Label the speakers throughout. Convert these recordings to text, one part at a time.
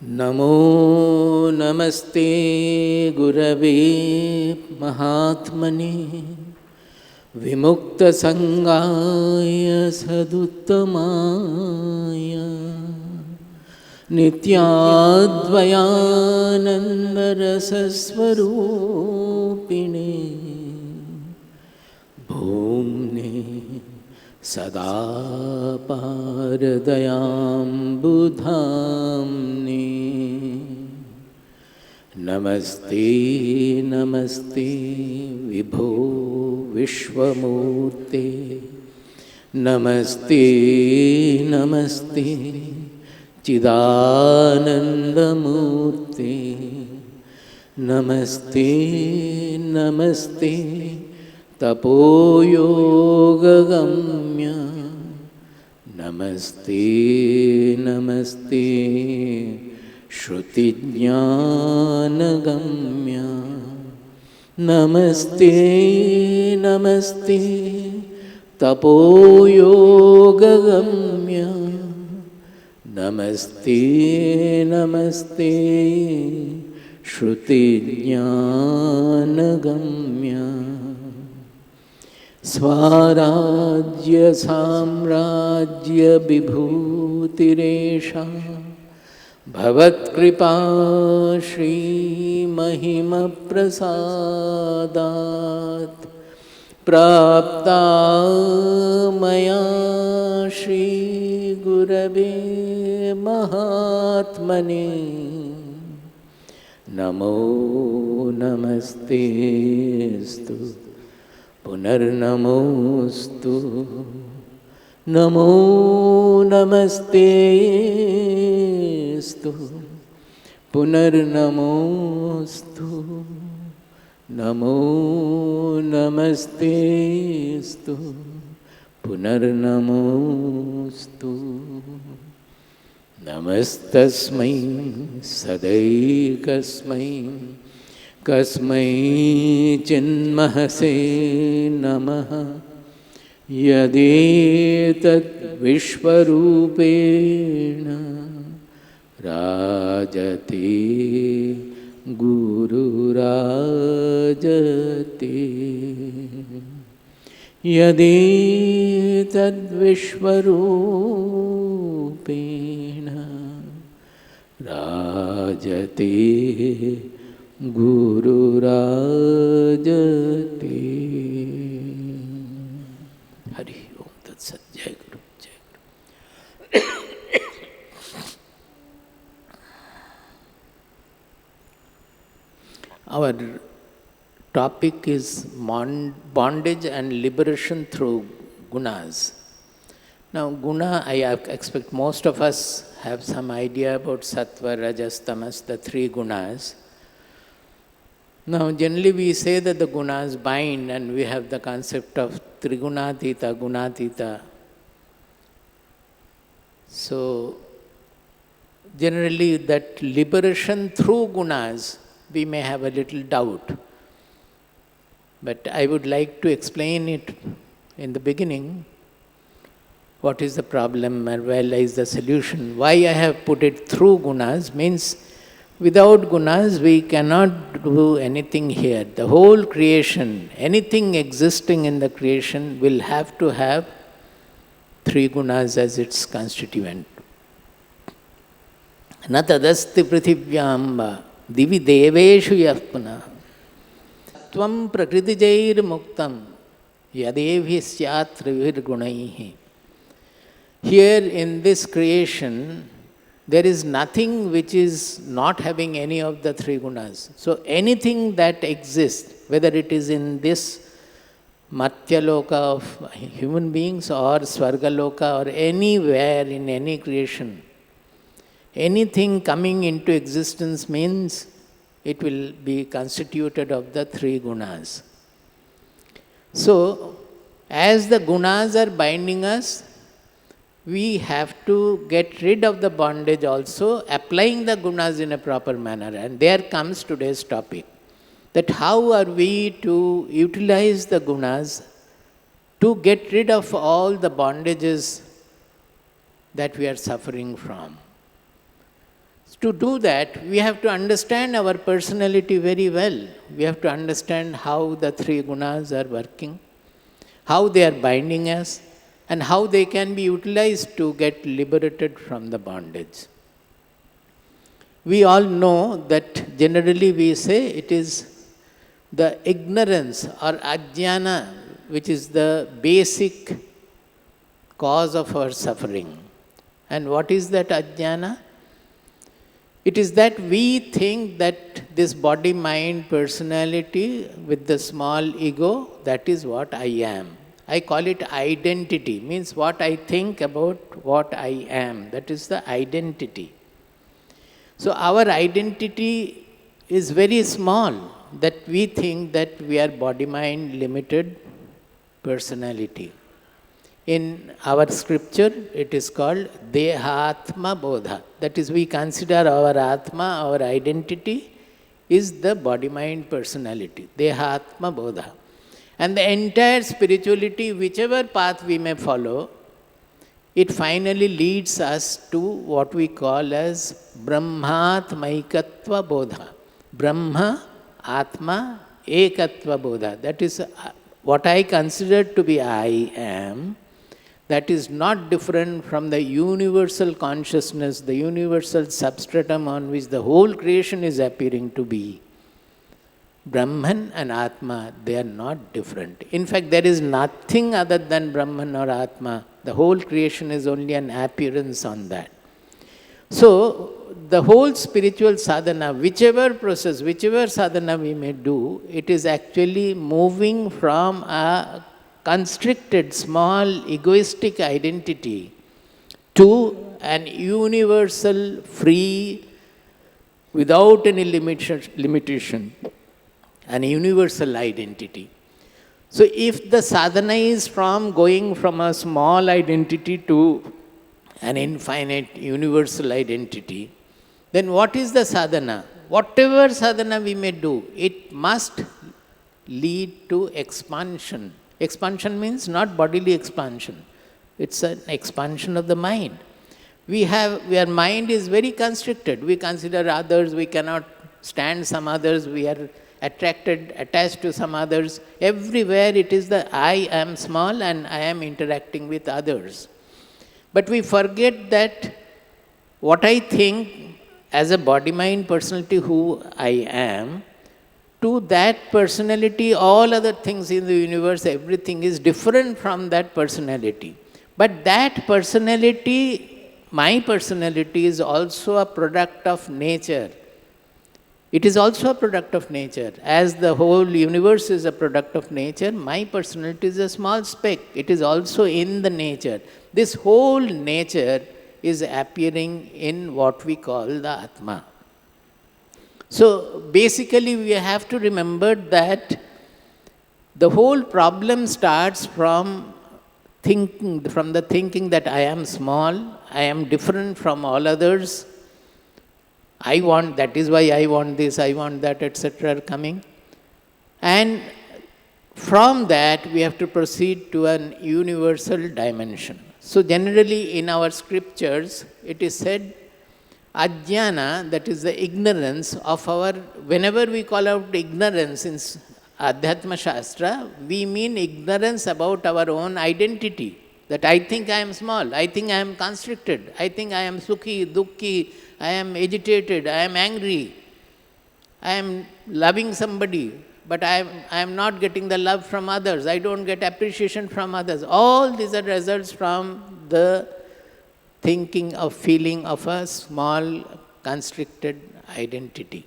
Speaker 1: Namo Namaste Gurave Mahatmane Vimukta Sangaya Saduttamaya Nityadvayananda Rasasvarupine Bhumne Sada Paradayam Budhamne Namaste Namaste Vibho Vishwamurte Namaste Namaste Chidanandamurte Namaste Namaste Tapoyogagamya Namaste Namaste Shrutijnanagamya Namaste Namaste Tapoyogagamya Namaste Namaste Shrutijnanagamya Swarajya Samrajya Vibhutiresha Bhavat Kripa Shri Mahima Prasadat Prapta Maya Shri Gurave Mahatmane Namo Namastestu Punarnamostu Namo Namastestu Punarnamostu Namo Namastestu Punarnamostu Namastasmai Sadaikasmai Kasmai Chinmahase Namaha Yadetat Vishwarupena Rajate Guru Rajate Yadetat Vishwarupena Rajate Guru Rajate. Hari Om Tat Sat. Jai Guru. Jai Guru. Our topic is bondage and liberation through gunas. Now, guna, I expect most of us have some idea about Sattva, Rajas, Tamas, the three gunas. Now, generally we say that the gunas bind, and we have the concept of Trigunatita, Gunatita. So, generally that liberation through gunas, we may have a little doubt. But I would like to explain it in the beginning. What is the problem and where lies the solution? Why I have put it through gunas means without gunas we cannot do anything here. The whole creation, anything existing in the creation will have to have three gunas as its constituent. Na tadasti prithivyamba divi deveshu yapuna tvam prakritijair muktam yadevhi syat trivir gunaihi. Here in this creation, there is nothing which is not having any of the three gunas. So anything that exists, whether it is in this Matya Loka of human beings or Swarga Loka or anywhere in any creation, anything coming into existence means it will be constituted of the three gunas. So, as the gunas are binding us, we have to get rid of the bondage also, applying the gunas in a proper manner. And there comes today's topic, that how are we to utilize the gunas to get rid of all the bondages that we are suffering from. To do that, we have to understand our personality very well. We have to understand how the three gunas are working, how they are binding us, and how they can be utilized to get liberated from the bondage. We all know that generally we say it is the ignorance or ajnana which is the basic cause of our suffering. And what is that ajnana? It is that we think that this body, mind, personality with the small ego, that is what I am. I call it identity, means what I think about what I am. That is the identity. So our identity is very small, that we think that we are body, mind, limited personality. In our scripture, it is called Dehatma Bodha. That is, we consider our Atma, our identity, is the body, mind, personality. Dehatma Bodha. And the entire spirituality, whichever path we may follow, it finally leads us to what we call as Brahmatmaikatva Bodha. Brahma, Atma, Ekatva Bodha. That is what I consider to be I am. That is not different from the universal consciousness, the universal substratum on which the whole creation is appearing to be. Brahman and Atma, they are not different. In fact, there is nothing other than Brahman or Atma. The whole creation is only an appearance on that. So, the whole spiritual sadhana, whichever process, whichever sadhana we may do, it is actually moving from a constricted, small, egoistic identity to an universal, free, without any limitation, an universal identity. So if the sadhana is from going from a small identity to an infinite, universal identity, then what is the sadhana? Whatever sadhana we may do, it must lead to expansion. Expansion means not bodily expansion. It's an expansion of the mind. Our mind is very constricted. We consider others, we cannot stand some others, we are attracted, attached to some others. Everywhere it is the I am small and I am interacting with others. But we forget that what I think as a body, mind, personality, who I am, to that personality, all other things in the universe, everything is different from that personality. But that personality, my personality, is also a product of nature. It is also a product of nature. As the whole universe is a product of nature, my personality is a small speck. It is also in the nature. This whole nature is appearing in what we call the Atma. So basically we have to remember that the whole problem starts from the thinking that I am small, I am different from all others, I want, that is why I want this, I want that, etc. are coming. And from that we have to proceed to an universal dimension. So generally in our scriptures it is said, Ajnana, that is the ignorance of our, whenever we call out ignorance in Adhyatma Shastra, we mean ignorance about our own identity. That I think I am small, I think I am constricted, I think I am sukhi, dukkhi, I am agitated, I am angry, I am loving somebody, but I am not getting the love from others, I don't get appreciation from others. All these are results from the thinking of feeling of a small constricted identity.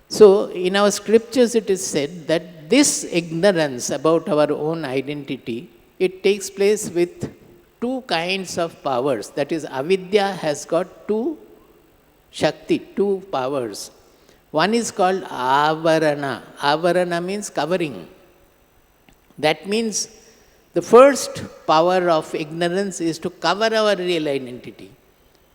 Speaker 1: So in our scriptures it is said that this ignorance about our own identity, it takes place with two kinds of powers. That is, avidya has got two shakti, two powers. One is called avarana. Avarana means covering. That means the first power of ignorance is to cover our real identity.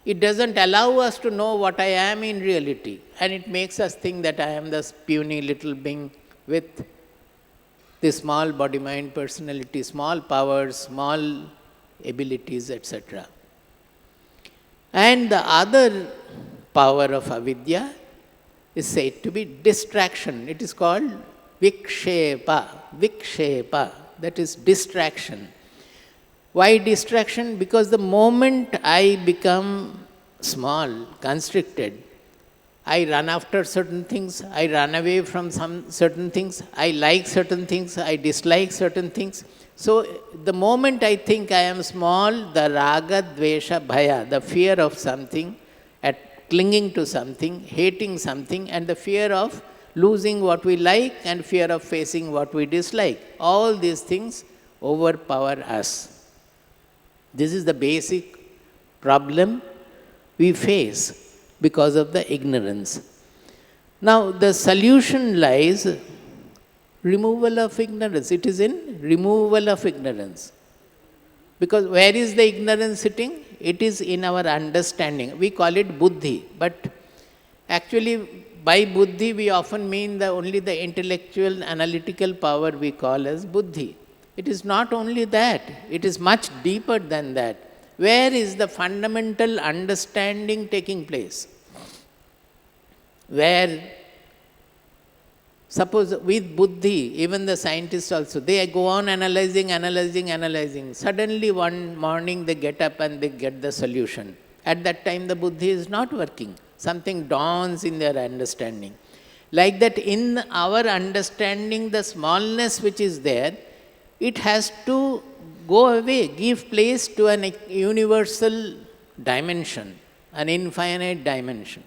Speaker 1: It doesn't allow us to know what I am in reality, and it makes us think that I am this puny little being with this small body, mind, personality, small powers, small abilities, etc. And the other power of avidya is said to be distraction. It is called vikshepa. Vikshepa, that is distraction. Why distraction? Because the moment I become small, constricted, I run after certain things, I run away from some certain things, I like certain things, I dislike certain things. So the moment I think I am small, the raga, dvesha, bhaya, the fear of something, at clinging to something, hating something, and the fear of losing what we like and fear of facing what we dislike, all these things overpower us. This is the basic problem we face because of the ignorance. Now, the solution lies removal of ignorance. It is in removal of ignorance. Because where is the ignorance sitting? It is in our understanding. We call it buddhi, but actually by buddhi we often mean only the intellectual, analytical power we call as buddhi. It is not only that, it is much deeper than that. Where is the fundamental understanding taking place? Where, suppose with buddhi, even the scientists also, they go on analyzing. Suddenly one morning they get up and they get the solution. At that time the buddhi is not working. Something dawns in their understanding. Like that in our understanding, the smallness which is there, it has to go away, give place to an universal dimension, an infinite dimension.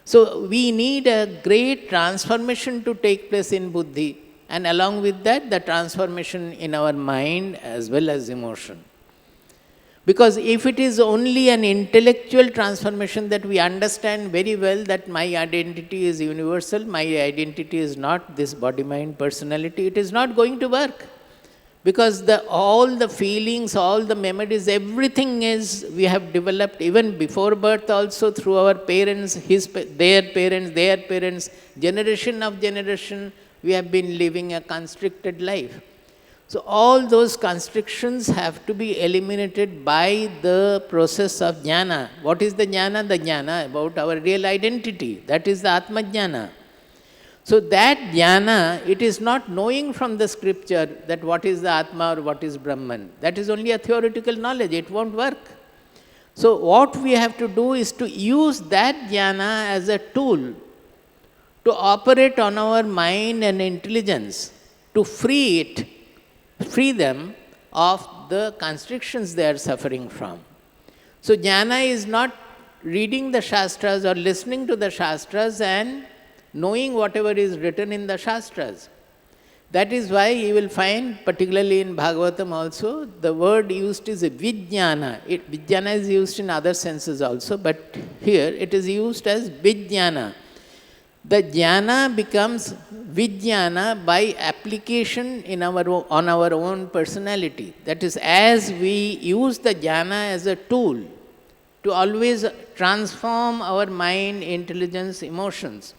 Speaker 1: So we need a great transformation to take place in buddhi, and along with that, the transformation in our mind as well as emotion. Because if it is only an intellectual transformation that we understand very well that my identity is universal, my identity is not this body-mind personality, it is not going to work. Because all the feelings, all the memories, everything we have developed even before birth also through our parents, their parents, generation of generation, we have been living a constricted life. So all those constrictions have to be eliminated by the process of jnana. What is the jnana? The jnana about our real identity. That is the Atma Jnana. So that jnana, it is not knowing from the scripture that what is the Atma or what is Brahman. That is only a theoretical knowledge, it won't work. So what we have to do is to use that jnana as a tool to operate on our mind and intelligence, to free them of the constrictions they are suffering from. So jnana is not reading the Shastras or listening to the Shastras and knowing whatever is written in the Shastras. That is why you will find, particularly in Bhagavatam also, the word used is Vijnana. Vijnana is used in other senses also, but here it is used as Vijnana. The jnana becomes Vijnana by application on our own personality. That is, as we use the jnana as a tool to always transform our mind, intelligence, emotions,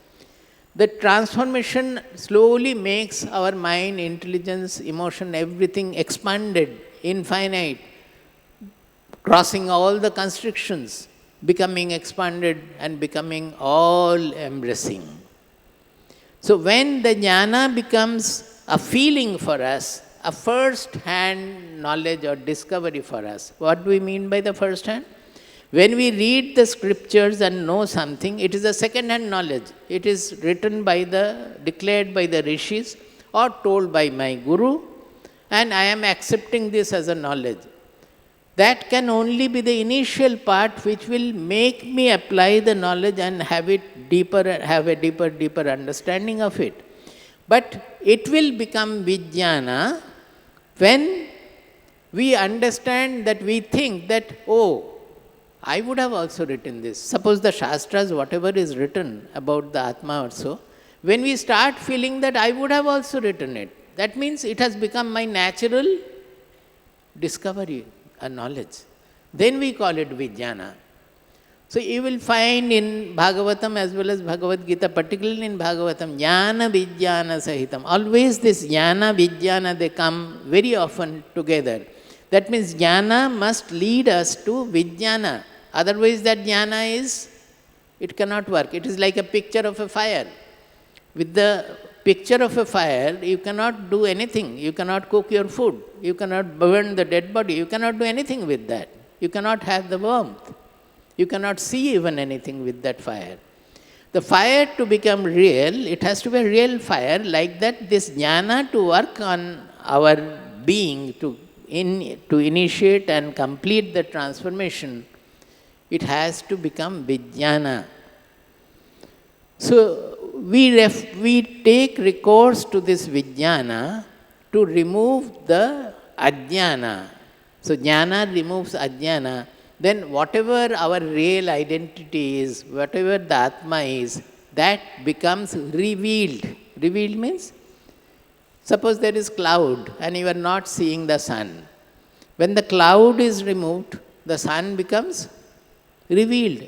Speaker 1: the transformation slowly makes our mind, intelligence, emotion, everything expanded, infinite, crossing all the constrictions, becoming expanded and becoming all-embracing. So when the jnana becomes a feeling for us, a first-hand knowledge or discovery for us, what do we mean by the first-hand? When we read the scriptures and know something, it is a second-hand knowledge. It is written declared by the rishis or told by my guru, and I am accepting this as a knowledge. That can only be the initial part which will make me apply the knowledge and have a deeper understanding of it. But it will become Vijnana when we understand that we think that, oh, I would have also written this. Suppose the Shastras, whatever is written about the Atma or so, when we start feeling that I would have also written it, that means it has become my natural discovery, a knowledge. Then we call it Vijnana. So you will find in Bhagavatam as well as Bhagavad Gita, particularly in Bhagavatam, Jnana Vijnana Sahitam. Always this Jnana, Vijnana, they come very often together. That means jnana must lead us to Vijnana. Otherwise that jnana is It cannot work. It is like a picture of a fire. With the picture of a fire, you cannot do anything. You cannot cook your food. You cannot burn the dead body. You cannot do anything with that. You cannot have the warmth. You cannot see even anything with that fire. The fire to become real, it has to be a real fire. Like that, this jnana to work on our being, to initiate and complete the transformation, it has to become Vijnana. So, we take recourse to this Vijnana to remove the ajnana. So, jnana removes ajnana. Then whatever our real identity is, whatever the Atma is, that becomes revealed. Revealed means, suppose there is cloud and you are not seeing the sun. When the cloud is removed, the sun becomes revealed,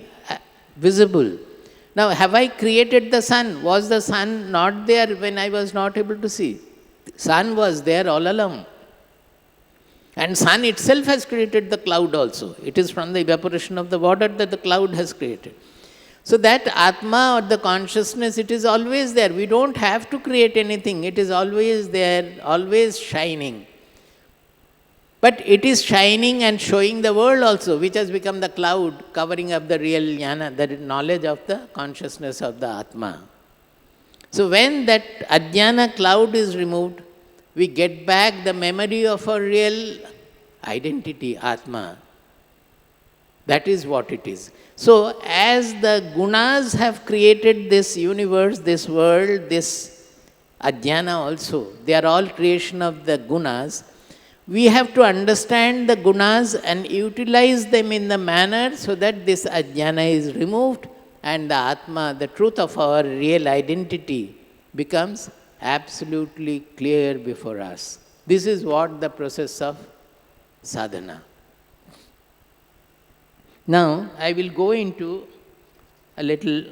Speaker 1: visible. Now, have I created the sun? Was the sun not there when I was not able to see? Sun was there all along. And sun itself has created the cloud also. It is from the evaporation of the water that the cloud has created. So that Atma or the consciousness, it is always there. We don't have to create anything. It is always there, always shining. But it is shining and showing the world also, which has become the cloud covering up the real jnana, the knowledge of the consciousness of the Atma. So when that ajnana cloud is removed, we get back the memory of our real identity, Atma. That is what it is. So, as the Gunas have created this universe, this world, this ajnana also, they are all creation of the Gunas. We have to understand the Gunas and utilize them in the manner so that this ajnana is removed and the Atma, the truth of our real identity, becomes absolutely clear before us. This is what the process of sadhana. Now, I will go into a little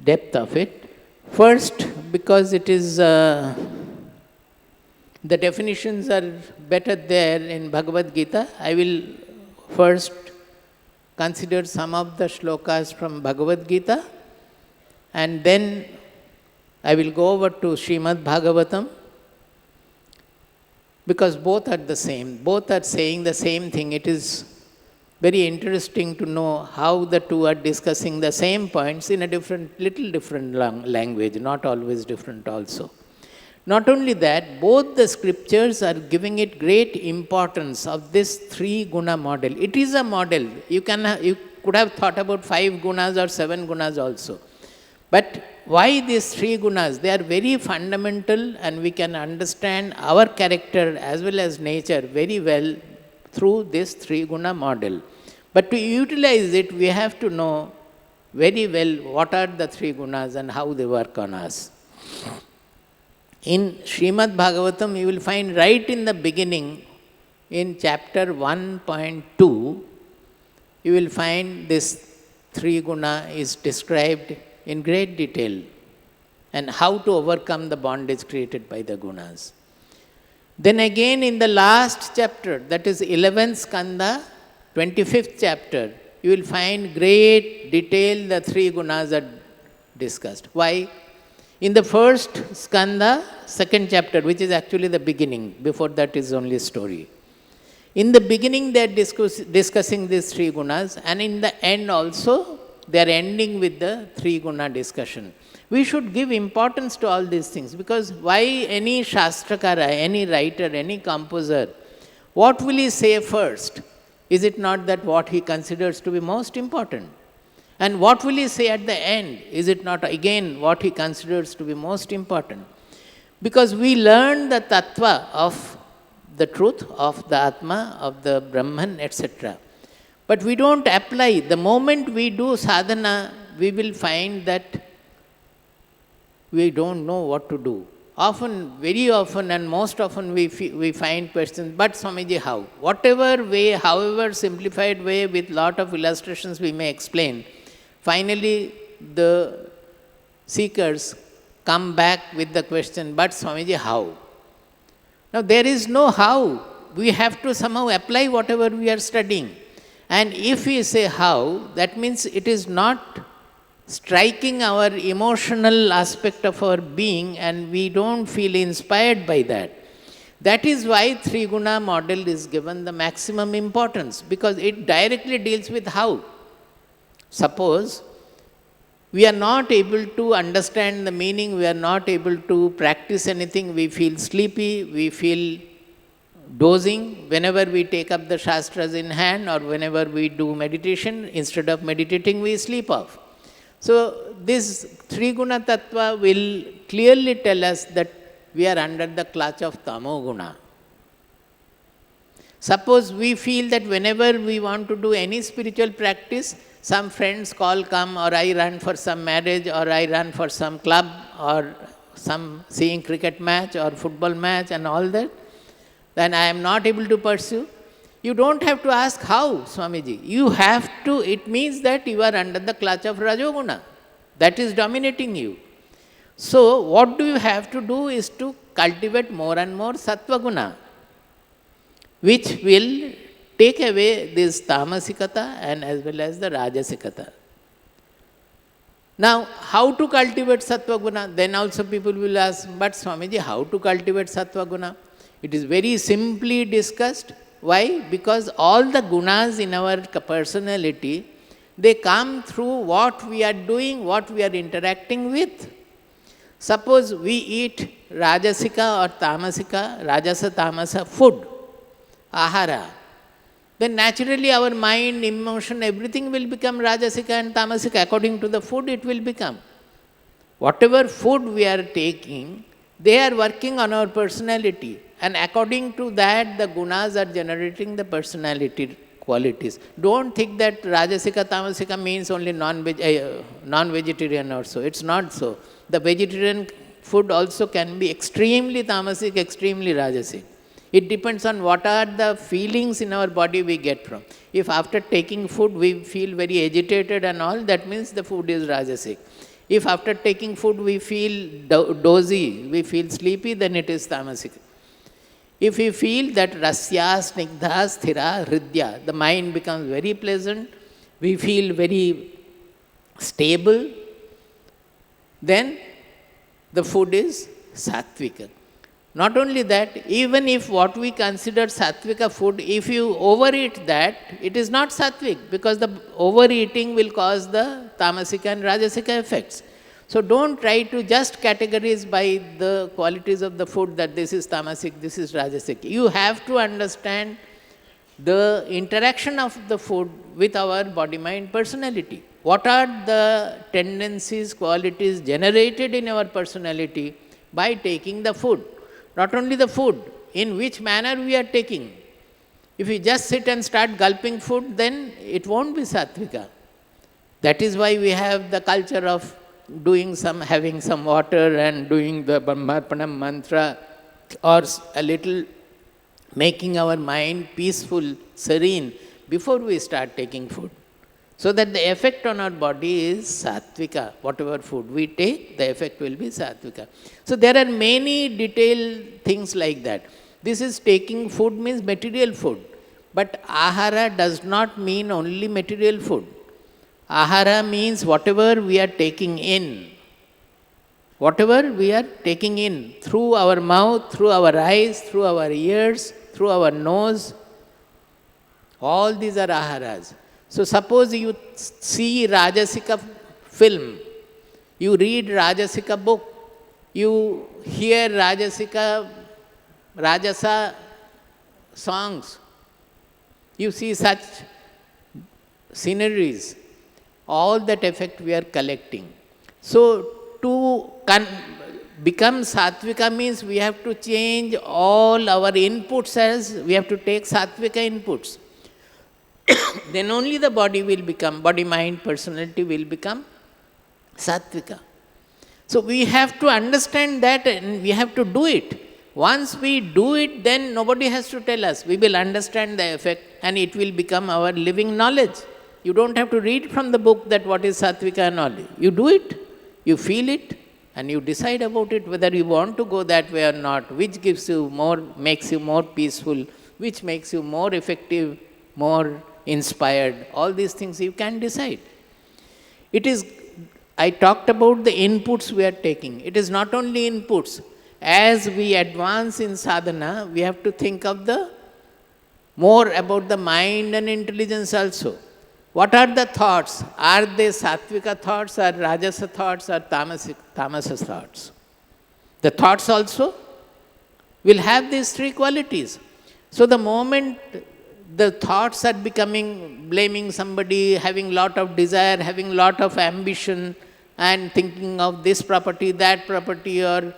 Speaker 1: depth of it. First, because it is, the definitions are better there in Bhagavad Gita, I will first consider some of the shlokas from Bhagavad Gita, and then I will go over to Srimad Bhagavatam, because both are the same. Both are saying the same thing. It is very interesting to know how the two are discussing the same points in a little different language, not always different also. Not only that, both the scriptures are giving it great importance of this 3 guna model. It is a model. You could have thought about 5 gunas or 7 gunas also. But why these 3 gunas? They are very fundamental, and we can understand our character as well as nature very well through this 3 guna model. But to utilize it, we have to know very well what are the 3 gunas and how they work on us. In Srimad Bhagavatam, you will find right in the beginning, in chapter 1.2, you will find this 3 guna is described in great detail, and how to overcome the bondage created by the gunas. Then again in the last chapter, that is 11th skanda, 25th chapter, you will find great detail the 3 gunas are discussed. Why? In the first skanda, 2nd chapter, which is actually the beginning, before that is only story. In the beginning they are discussing these 3 gunas, and in the end also they are ending with the 3 guna discussion. We should give importance to all these things, because why any Shastrakara, any writer, any composer, what will he say first? Is it not that what he considers to be most important? And what will he say at the end? Is it not again what he considers to be most important? Because we learn the Tattva of the truth, of the Atma, of the Brahman, etc. But we don't apply. The moment we do sadhana, we will find that we don't know what to do. Often, very often and most often we find questions, but Swamiji, how? Whatever way, however simplified way, with lot of illustrations we may explain, finally the seekers come back with the question, but Swamiji, how? Now there is no how. We have to somehow apply whatever we are studying. And if we say how, that means it is not striking our emotional aspect of our being and we don't feel inspired by that. That is why three guna model is given the maximum importance, because it directly deals with how. Suppose we are not able to understand the meaning, we are not able to practice anything, we feel sleepy, we feel dozing whenever we take up the Shastras in hand or whenever we do meditation. Instead of meditating, we sleep off. So this three guna tattva will clearly tell us that we are under the clutch of Tamo guna. Suppose we feel that whenever we want to do any spiritual practice, some friends call come, or I run for some marriage, or I run for some club, or some seeing cricket match or football match and all that, then I am not able to pursue. You don't have to ask how, Swamiji. You have to, it means that you are under the clutch of Rajo guna. That is dominating you. So what do you have to do is to cultivate more and more Sattva guna, which will take away this Tamasikata and as well as the Rajasikata. Now, how to cultivate Sattva guna? Then also people will ask, but Swamiji, how to cultivate Sattva guna? It is very simply discussed. Why? Because all the gunas in our personality, they come through what we are doing, what we are interacting with. Suppose we eat Rajasika or Tamasika, Rajasa, Tamasa food, ahara, then naturally our mind, emotion, everything will become Rajasika and Tamasika. According to the food, it will become. Whatever food we are taking, they are working on our personality. And according to that, the gunas are generating the personality qualities. Don't think that Rajasika, Tamasika means only non-vegetarian or so. It's not so. The vegetarian food also can be extremely tamasic, extremely rajasic. It depends on what are the feelings in our body we get from. If after taking food we feel very agitated and all, that means the food is rajasic. If after taking food we feel dozy, we feel sleepy, then it is tamasic. If we feel that rasya, snigdha, sthira, hridya, the mind becomes very pleasant, we feel very stable, then the food is sattvika. Not only that, even if what we consider sattvika food, if you overeat that, it is not sattvic, because the overeating will cause the tamasika and rajasika effects. So don't try to just categorize by the qualities of the food that this is tamasic, this is rajasic. You have to understand the interaction of the food with our body-mind personality. What are the tendencies, qualities generated in our personality by taking the food? Not only the food, in which manner we are taking. If we just sit and start gulping food, then it won't be sattvika. That is why we have the culture of having some water and doing the Brahmarpanam mantra, or a little making our mind peaceful, serene, before we start taking food. So that the effect on our body is sattvika. Whatever food we take, the effect will be sattvika. So there are many detailed things like that. This is taking food means material food. But ahara does not mean only material food. Ahara means whatever we are taking in. Whatever we are taking in through our mouth, through our eyes, through our ears, through our nose. All these are aharas. So suppose you see Rajasika film, you read Rajasika book, you hear Rajasa songs, you see such sceneries, all that effect we are collecting. So to become sattvika means we have to change all our inputs, as we have to take sattvika inputs. Then only the body will become, body, mind, personality will become sattvika. So we have to understand that and we have to do it. Once we do it, then nobody has to tell us. We will understand the effect and it will become our living knowledge. You don't have to read from the book that what is sattvika and all. You do it, you feel it, and you decide about it whether you want to go that way or not, which gives you more, makes you more peaceful, which makes you more effective, more inspired. All these things you can decide. It is, I talked about the inputs we are taking. It is not only inputs. As we advance in sadhana, we have to think of the more about the mind and intelligence also. What are the thoughts? Are they sattvika thoughts, or rajasa thoughts, or tamasa thoughts? The thoughts also will have these three qualities. So the moment the thoughts are becoming, blaming somebody, having lot of desire, having lot of ambition, and thinking of this property, that property, or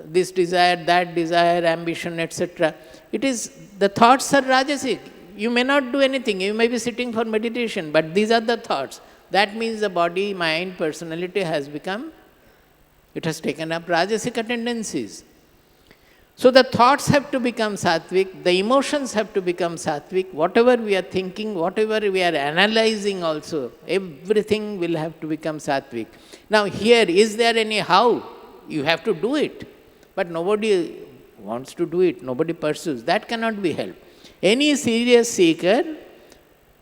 Speaker 1: this desire, that desire, ambition, etc. It is, the thoughts are rajasic. You may not do anything, you may be sitting for meditation, but these are the thoughts. That means the body, mind, personality has become, it has taken up rajasika tendencies. So the thoughts have to become sattvic, the emotions have to become sattvic, whatever we are thinking, whatever we are analyzing also, everything will have to become sattvic. Now here, is there any how? You have to do it, but nobody wants to do it, nobody pursues. That cannot be helped. Any serious seeker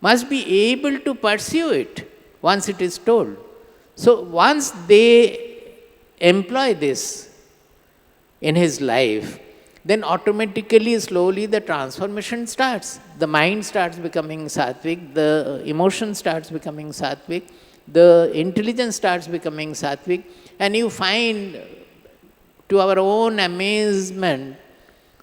Speaker 1: must be able to pursue it once it is told. So once they employ this in his life, then automatically, slowly the transformation starts. The mind starts becoming sattvic, the emotion starts becoming sattvic, the intelligence starts becoming sattvic, and you find, to our own amazement,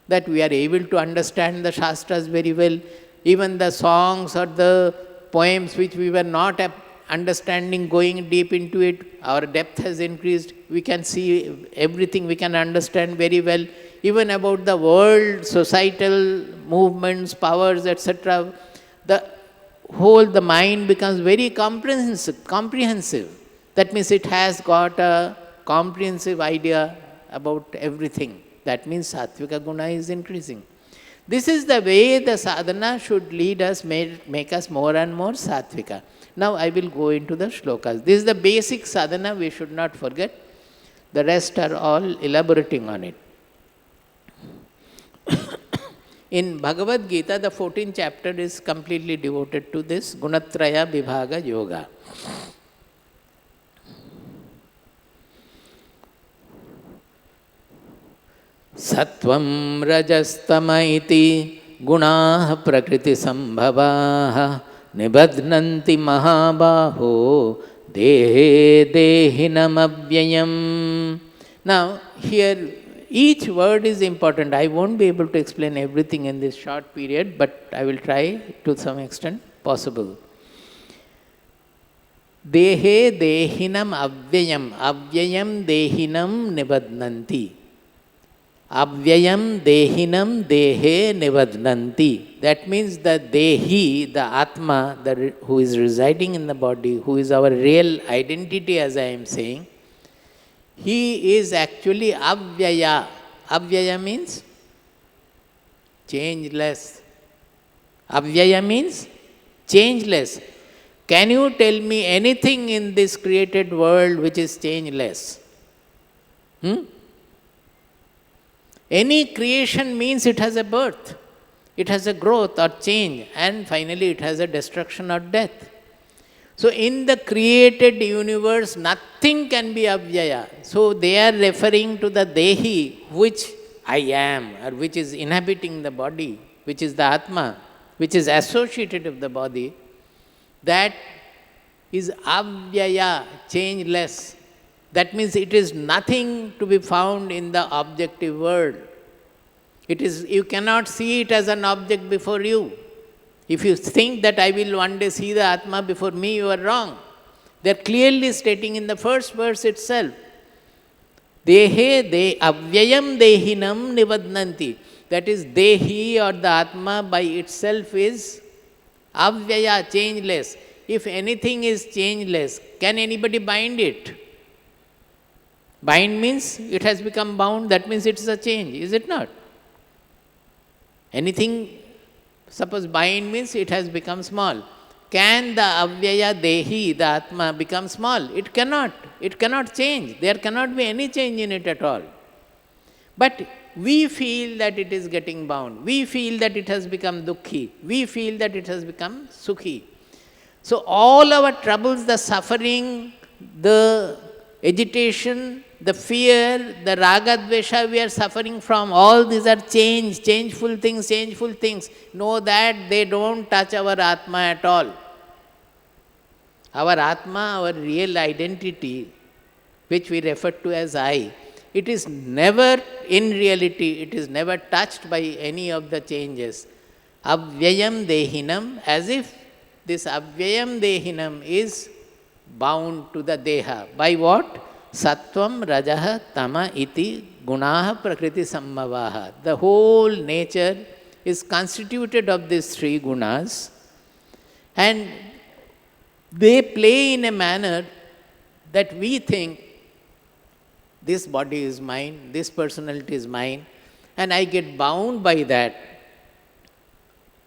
Speaker 1: that we are able to understand the Shastras very well. Even the songs or the poems which we were not understanding, going deep into it, our depth has increased. We can see everything, we can understand very well. Even about the world, societal movements, powers, etc. The mind becomes very comprehensive. That means it has got a comprehensive idea about everything. That means Sattvika Guna is increasing. This is the way the sadhana should lead us, make us more and more Sattvika. Now I will go into the shlokas. This is the basic sadhana, we should not forget. The rest are all elaborating on it. In Bhagavad Gita, the 14th chapter is completely devoted to this Gunatraya Vibhaga Yoga. Sattvam rajastama iti gunaah prakriti sambhavaah nibadnanti mahabaho dehe dehinam avyayam. Now here each word is important. I won't be able to explain everything in this short period, but I will try to some extent possible. Dehe dehinam avyayam. Avyayam dehinam nibadnanti. Avyayam dehinam dehe nivadnanti. That means the dehi, the atma, who is residing in the body, who is our real identity, as I am saying, he is actually avyaya. Avyaya means changeless. Avyaya means changeless. Can you tell me anything in this created world which is changeless? Any creation means it has a birth, it has a growth or change, and finally it has a destruction or death. So in the created universe, nothing can be avyaya. So they are referring to the dehi, which I am, or which is inhabiting the body, which is the atma, which is associated with the body. That is avyaya, changeless. That means it is nothing to be found in the objective world. It is, you cannot see it as an object before you. If you think that I will one day see the Atma before me, you are wrong. They are clearly stating in the first verse itself. Dehe avyayam dehinam nivadnanti. That is, dehi or the Atma by itself is avyaya, changeless. If anything is changeless, can anybody bind it? Bind means it has become bound, that means it is a change, is it not? Anything, suppose bind means it has become small. Can the avyaya dehi, the atma, become small? It cannot change. There cannot be any change in it at all. But we feel that it is getting bound. We feel that it has become dukkhi. We feel that it has become sukhi. So all our troubles, the suffering, the agitation, the fear, the raga dvesha we are suffering from, all these are changeful things. Know that they don't touch our Atma at all. Our Atma, our real identity, which we refer to as I, it is never, in reality, it is never touched by any of the changes. Avyayam dehinam, as if this avyayam dehinam is bound to the deha. By what? Sattvam, Rajaha, Tama, iti, Gunaha, Prakriti, Sammavaha. The whole nature is constituted of these three gunas, and they play in a manner that we think this body is mine, this personality is mine, and I get bound by that.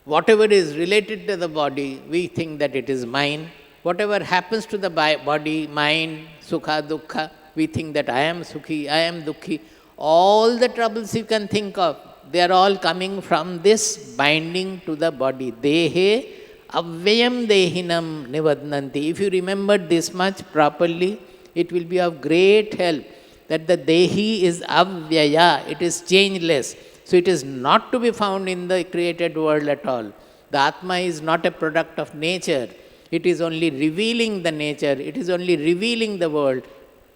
Speaker 1: Whatever is related to the body, we think that it is mine. Whatever happens to the body, mind, sukha, dukkha, we think that I am sukhi, I am dukkhi. All the troubles you can think of, they are all coming from this binding to the body. Dehe avyayam dehinam nivadnanti. If you remember this much properly, it will be of great help that the dehi is avyaya, it is changeless. So it is not to be found in the created world at all. The Atma is not a product of nature. It is only revealing the nature. It is only revealing the world.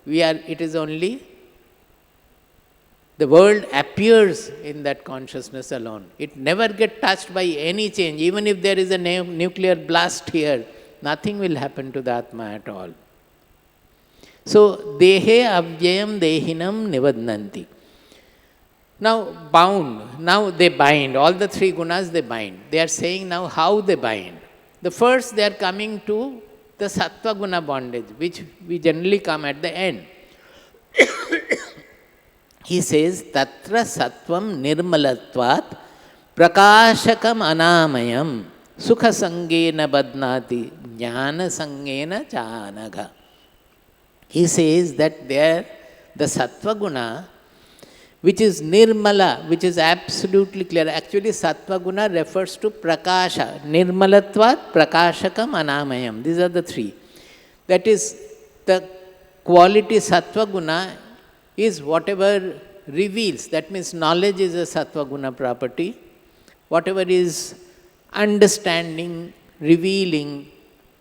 Speaker 1: It is only, the world appears in that consciousness alone. It never gets touched by any change. Even if there is a nuclear blast here, nothing will happen to the Atma at all. So, dehe avyayam dehinam nivadnanti. Now, bound. Now they bind. All the three gunas they bind. They are saying now how they bind. The first they are coming to the Sattva guna bondage, which we generally come at the end. He says, Tatra sattvam nirmalatvat prakashakam anamayam sukha sangena badnati jnana sangena chanaga. He says that there, the Sattva guna, which is nirmala, which is absolutely clear. Actually, Sattva guna refers to prakasha. Nirmalatvat, prakashakam, anamayam. These are the three. That is, the quality Sattva guna is whatever reveals. That means knowledge is a Sattva guna property. Whatever is understanding, revealing,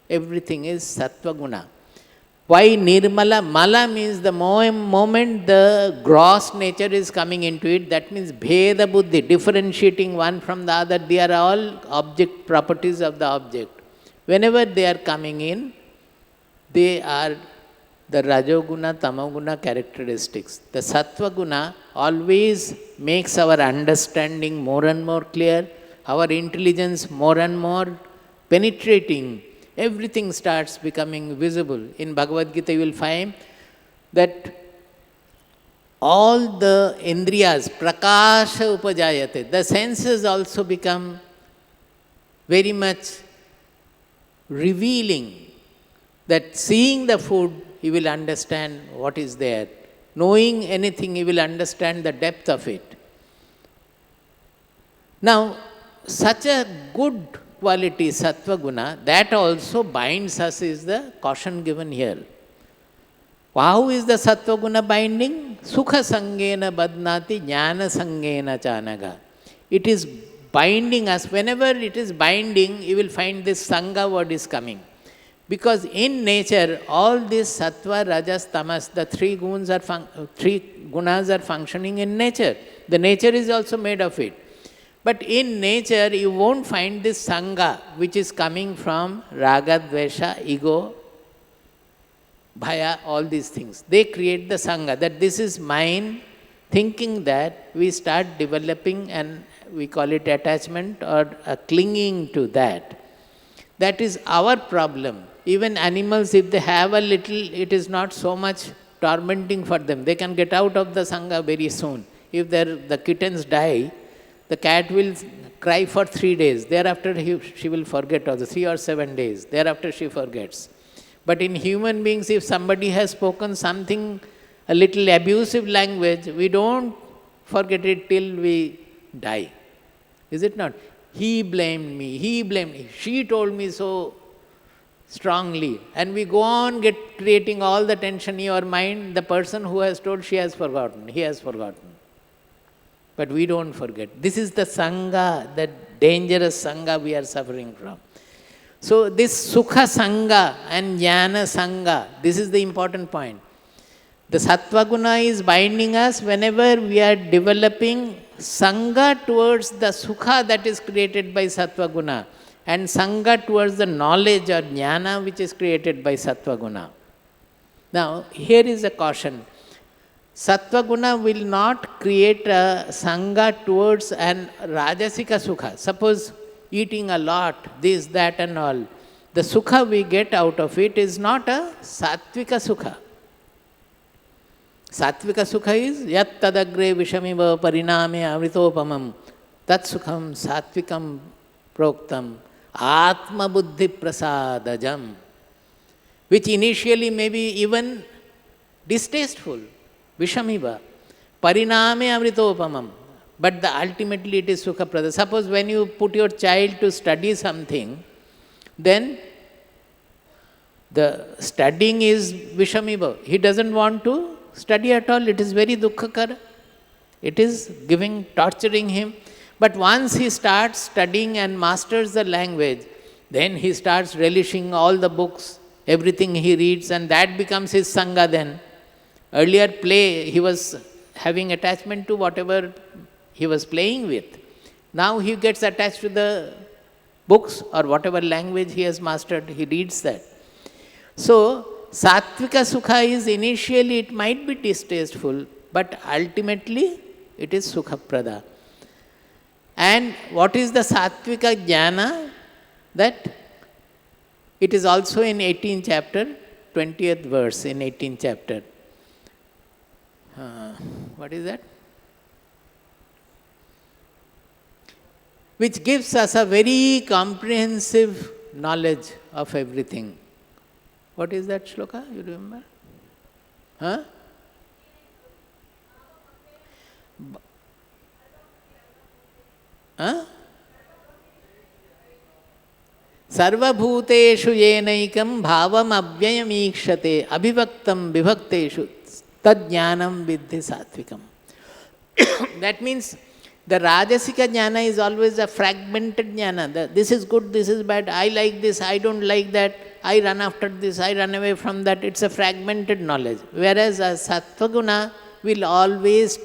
Speaker 1: everything is Sattva guna. Why nirmala? Mala means the moment the gross nature is coming into it, that means bheda buddhi, differentiating one from the other. They are all object properties of the object. Whenever they are coming in, they are the Rajo guna, Tamo guna characteristics. The Sattva guna always makes our understanding more and more clear, our intelligence more and more penetrating. Everything starts becoming visible. In Bhagavad Gita you will find that all the indriyas, prakasha upajayate, the senses also become very much revealing. That seeing the food, you will understand what is there. Knowing anything, you will understand the depth of it. Now, such a good quality, Sattva guna, that also binds us is the caution given here. How is the Sattva guna binding? Sukha sangena badnati jnana sangena chanaga. It is binding us. Whenever it is binding, you will find this sangha word is coming. Because in nature, all these Sattva, Rajas, Tamas, the three gunas are functioning in nature. The nature is also made of it. But in nature, you won't find this sangha, which is coming from raga, dvesha, ego, bhaya, all these things. They create the sangha, that this is mine, thinking that we start developing, and we call it attachment or a clinging to that. That is our problem. Even animals, if they have a little, it is not so much tormenting for them. They can get out of the sangha very soon. If the kittens die, the cat will cry for 3 days. Thereafter, she will forget, or 3 or 7 days. Thereafter, she forgets. But in human beings, if somebody has spoken something, a little abusive language, we don't forget it till we die. Is it not? He blamed me, she told me so strongly. And we go on creating all the tension in your mind. The person who has told, she has forgotten, he has forgotten. But we don't forget. This is the Sangha, the dangerous Sangha we are suffering from. So this Sukha Sangha and Jnana Sangha, this is the important point. The Sattva Guna is binding us whenever we are developing Sangha towards the Sukha that is created by Sattva Guna, and Sangha towards the knowledge or Jnana which is created by Sattva Guna. Now, here is a caution. Sattva Guna will not create a Sangha towards an Rajasika Sukha. Suppose eating a lot, this, that and all. The Sukha we get out of it is not a Sattvika Sukha. Sattvika Sukha is yat tadagre vishamiva pariname avritopamam tat sukham sattvikam proktam atma buddhi prasadajam, which initially may be even distasteful, vishamiva, pariname avritopamam, but ultimately it is sukha prada. Suppose when you put your child to study something, then the studying is vishamiva. He doesn't want to study at all. It is very dukkhakara. It is torturing him. But once he starts studying and masters the language, then he starts relishing all the books, everything he reads, and that becomes his sangha then. Earlier play, he was having attachment to whatever he was playing with. Now he gets attached to the books or whatever language he has mastered, he reads that. So, Sattvika Sukha is initially, it might be distasteful, but ultimately it is Sukha Prada. And what is the Sattvika Jnana? That it is also in 18th chapter, 20th verse in 18th chapter. What is that? Which gives us a very comprehensive knowledge of everything. What is that shloka? You remember? Huh? Huh? Sarva bhuteshu yenaikam bhavam abhyayam ikshate abhivaktam vibhakteshu tad jnanam vidhi sattvikam. That means the Rajasika Jnana is always a fragmented Jnana. This is good, this is bad, I like this, I don't like that, I run after this, I run away from that. It's a fragmented knowledge. Whereas a Sattva Guna will always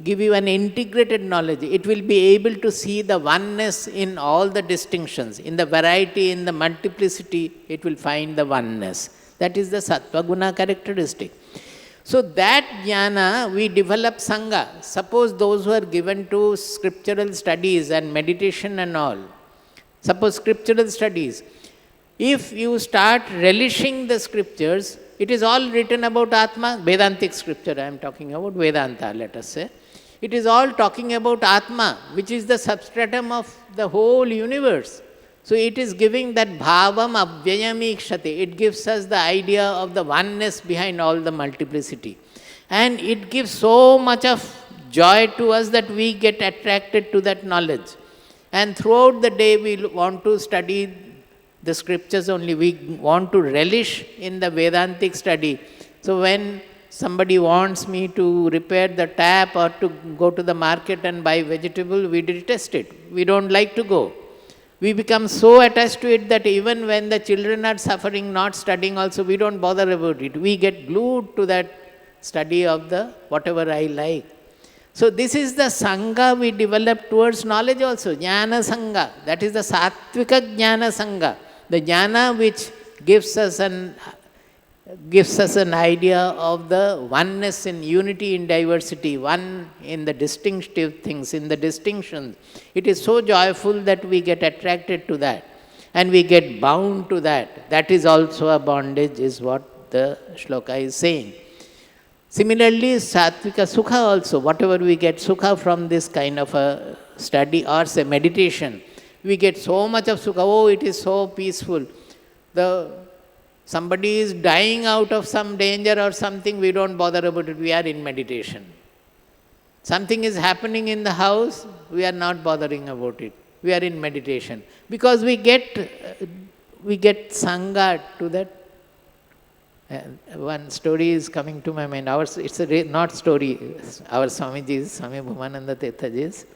Speaker 1: give you an integrated knowledge. It will be able to see the oneness in all the distinctions. In the variety, in the multiplicity, it will find the oneness. That is the Sattva Guna characteristic. So that jnana, we develop sangha. Suppose those who are given to scriptural studies and meditation and all, suppose scriptural studies, if you start relishing the scriptures, it is all written about Atma, Vedantic scripture I am talking about, Vedanta let us say. It is all talking about Atma, which is the substratum of the whole universe. So it is giving that bhavam avyayamikshate. It gives us the idea of the oneness behind all the multiplicity. And it gives so much of joy to us that we get attracted to that knowledge. And throughout the day we want to study the scriptures only. We want to relish in the Vedantic study. So when somebody wants me to repair the tap or to go to the market and buy vegetable, we detest it. We don't like to go. We become so attached to it that even when the children are suffering, not studying also, we don't bother about it. We get glued to that study of the whatever I like. So this is the sangha we develop towards knowledge also, jnana sangha. That is the sattvika jnana sangha. The jnana which gives us an idea of the oneness in unity in diversity, one in the distinctive things, in the distinctions. It is so joyful that we get attracted to that and we get bound to that. That is also a bondage, is what the shloka is saying. Similarly, sattvika sukha also, whatever we get sukha from this kind of a study or say meditation, we get so much of sukha. Oh, it is so peaceful. Somebody is dying out of some danger or something, we don't bother about it, we are in meditation. Something is happening in the house, we are not bothering about it. We are in meditation. Because we get Sangha to that. One story is coming to my mind. It's not story. Our Swamiji, Swami Bhumananda Tirthaji's,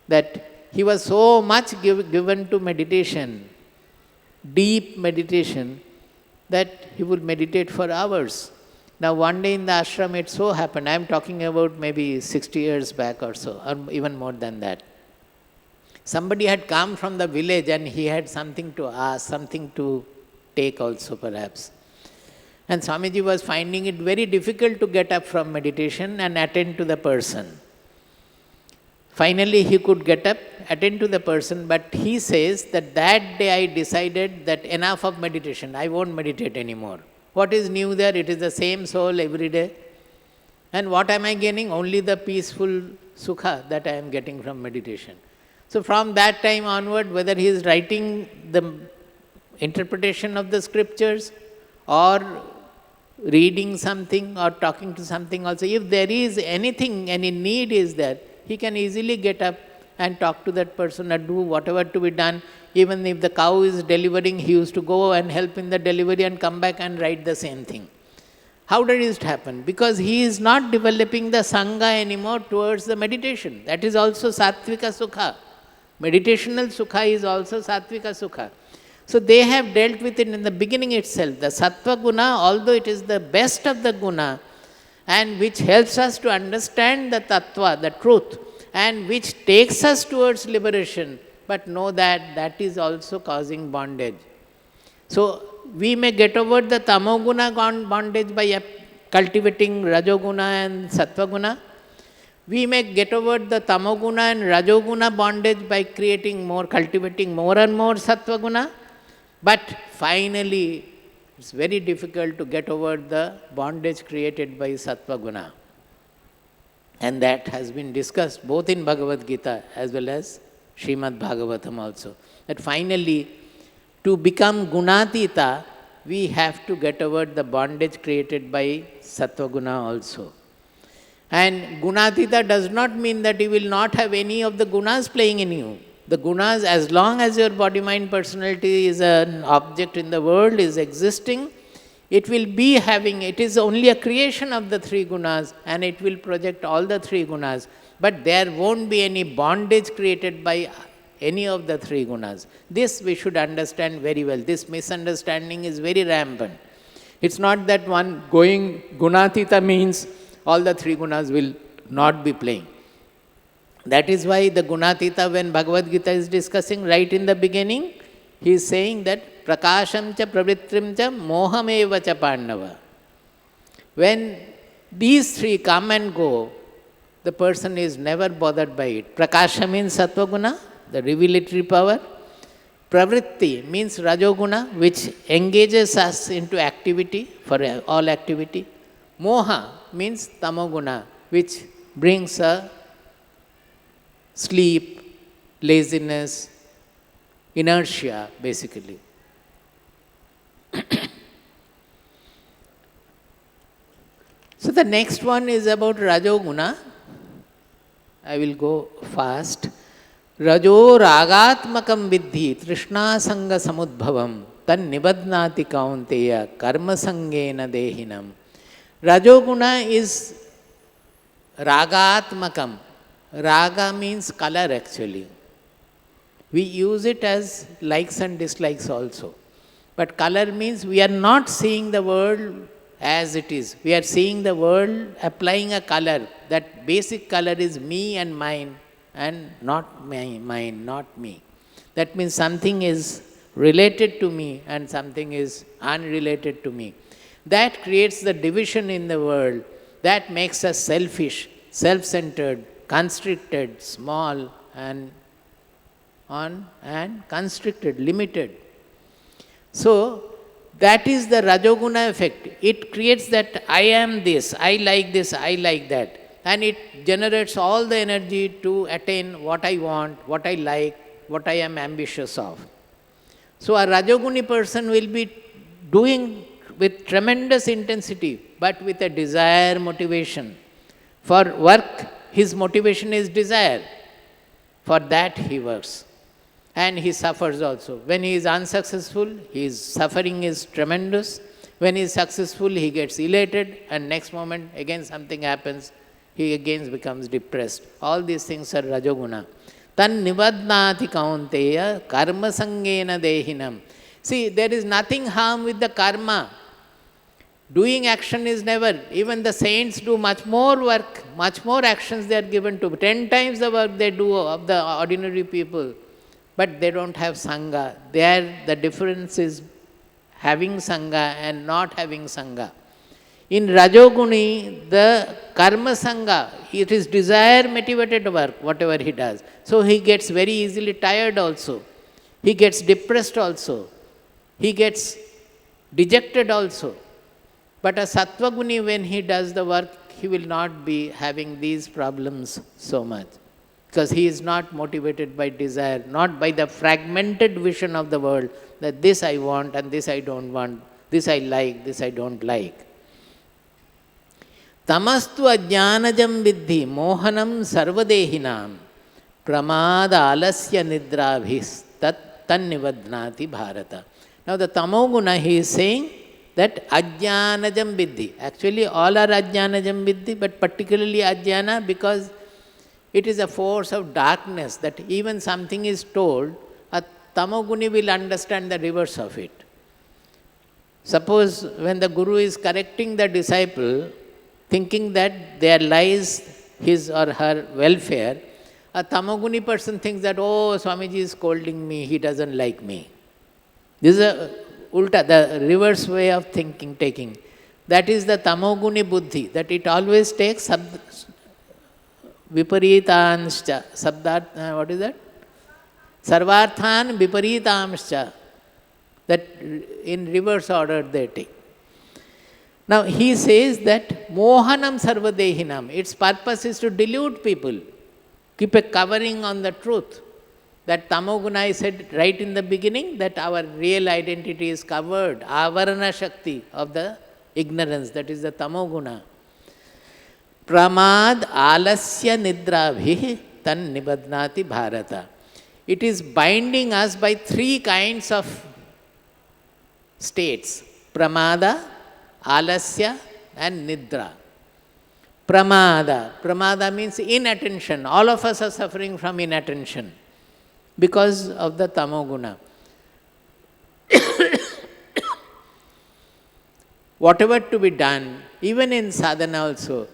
Speaker 1: that he was so much given to meditation, deep meditation, that he would meditate for hours. Now one day in the ashram it so happened, I am talking about maybe 60 years back or so, or even more than that. Somebody had come from the village and he had something to ask, something to take also perhaps. And Swamiji was finding it very difficult to get up from meditation and attend to the person. Finally he could get up, attend to the person, but he says that day I decided that enough of meditation, I won't meditate anymore. What is new there? It is the same soul every day. And what am I gaining? Only the peaceful sukha that I am getting from meditation. So from that time onward, whether he is writing the interpretation of the scriptures or reading something or talking to something also, if there is anything, any need is there, he can easily get up and talk to that person or do whatever to be done. Even if the cow is delivering, he used to go and help in the delivery and come back and write the same thing. How did it happen? Because he is not developing the Sangha anymore towards the meditation. That is also Sattvika Sukha. Meditational Sukha is also Sattvika Sukha. So they have dealt with it in the beginning itself. The Sattva Guna, although it is the best of the Guna, and which helps us to understand the Tattva, the truth, and which takes us towards liberation, but know that that is also causing bondage. So we may get over the Tamo Guna bondage by cultivating Rajo Guna and Sattva Guna. We may get over the Tamo Guna and Rajo Guna bondage by cultivating more and more Sattva Guna. But finally, it's very difficult to get over the bondage created by Sattva Guna. And that has been discussed both in Bhagavad Gita as well as Srimad Bhagavatam also. That finally, to become Gunatita, we have to get over the bondage created by Sattva Guna also. And Gunatita does not mean that you will not have any of the Gunas playing in you. The Gunas, as long as your body, mind, personality is an object in the world, is existing, it will be having, it is only a creation of the three Gunas and it will project all the three Gunas. But there won't be any bondage created by any of the three Gunas. This we should understand very well. This misunderstanding is very rampant. It's not that one going Gunatita means all the three Gunas will not be playing. That is why the Gunatita, when Bhagavad Gita is discussing right in the beginning, he is saying that Prakasham cha pravritrim cha mohameva cha pandava. When these three come and go, the person is never bothered by it. Prakasha means Sattva Guna, the revelatory power. Pravritti means Rajo Guna, which engages us into activity, for all activity. Moha means Tamo Guna, which brings a sleep, laziness, inertia, basically. So the next one is about Rajo Guna. I will go fast. Rajo ragatmakam vidhi trishna sanga samudbhavam tan nibadnati kaunteya karma sangena dehinam. Rajo Guna is ragatmakam. Raga means color actually. We use it as likes and dislikes also. But color means we are not seeing the world as it is. We are seeing the world applying a color. That basic color is me and mine and not mine, not me. That means something is related to me and something is unrelated to me. That creates the division in the world. That makes us selfish, self-centered, constricted, small and constricted, limited. So that is the Rajoguna effect. It creates that I am this, I like this, I like that. And it generates all the energy to attain what I want, what I like, what I am ambitious of. So a Rajoguni person will be doing with tremendous intensity, but with a desire motivation for work his motivation is desire. For that he works. And he suffers also. When he is unsuccessful, his suffering is tremendous. When he is successful, he gets elated, and next moment again something happens, he again becomes depressed. All these things are Rajoguna. Tan nivadnati kaunteya karma sangena dehinam. See, there is nothing harm with the karma. Doing action is never. Even the saints do much more work, much more actions they are given to. 10 times the work they do of the ordinary people. But they don't have Sangha. There the difference is having Sangha and not having Sangha. In Rajoguni, the karma Sangha, it is desire motivated work, whatever he does. So he gets very easily tired also. He gets depressed also. He gets dejected also. But a Sattva Guni, when he does the work, he will not be having these problems so much. Because he is not motivated by desire, not by the fragmented vision of the world, that this I want and this I don't want, this I like, this I don't like. Tamastu ajnanajam viddhi mohanam sarvadehinam pramada alasya nidrabhis tan nivadnati bharata. Now the Tamoguna, he is saying that ajnanajam viddhi. Actually all are ajnanajam viddhi, but particularly ajnana because it is a force of darkness that even something is told, a Tamoguni will understand the reverse of it. Suppose when the Guru is correcting the disciple, thinking that there lies his or her welfare, a Tamoguni person thinks that, oh, Swamiji is scolding me, he doesn't like me. This is a ulta, the reverse way of thinking, taking. That is the Tamoguni buddhi, that it always takes viparitanscha, sabdat, what is that? Sarvarthan viparitamscha, that in reverse order they take. Now he says that mohanam sarvadehinam, its purpose is to delude people, keep a covering on the truth. That Tamoguna, I said right in the beginning, that our real identity is covered, avarana shakti of the ignorance, that is the Tamoguna. Pramad alasya nidrabhi tan nibadnati bharata. It is binding us by 3 kinds of states: pramada, alasya and nidra. Pramada means inattention. All of us are suffering from inattention because of the Tamoguna. Whatever to be done, even in sadhana also,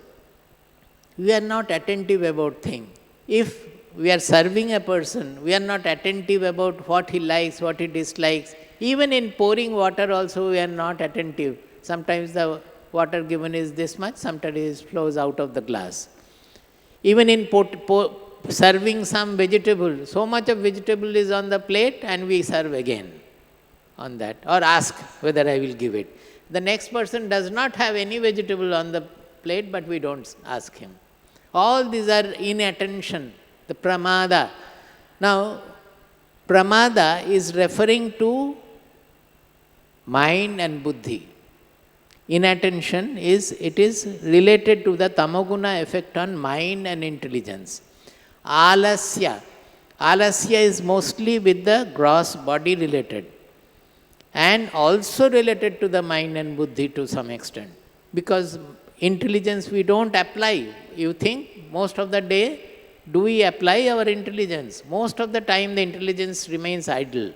Speaker 1: we are not attentive about things. If we are serving a person, we are not attentive about what he likes, what he dislikes. Even in pouring water also, we are not attentive. Sometimes the water given is this much, sometimes it flows out of the glass. Even in serving some vegetable, so much of vegetable is on the plate and we serve again on that, or ask whether I will give it. The next person does not have any vegetable on the plate, but we don't ask him. All these are inattention, the pramada. Now, pramada is referring to mind and buddhi. Inattention is related to the Tamoguna effect on mind and intelligence. Alasya is mostly with the gross body related and also related to the mind and buddhi to some extent. Because intelligence we don't apply. You think most of the day, do we apply our intelligence? Most of the time the intelligence remains idle.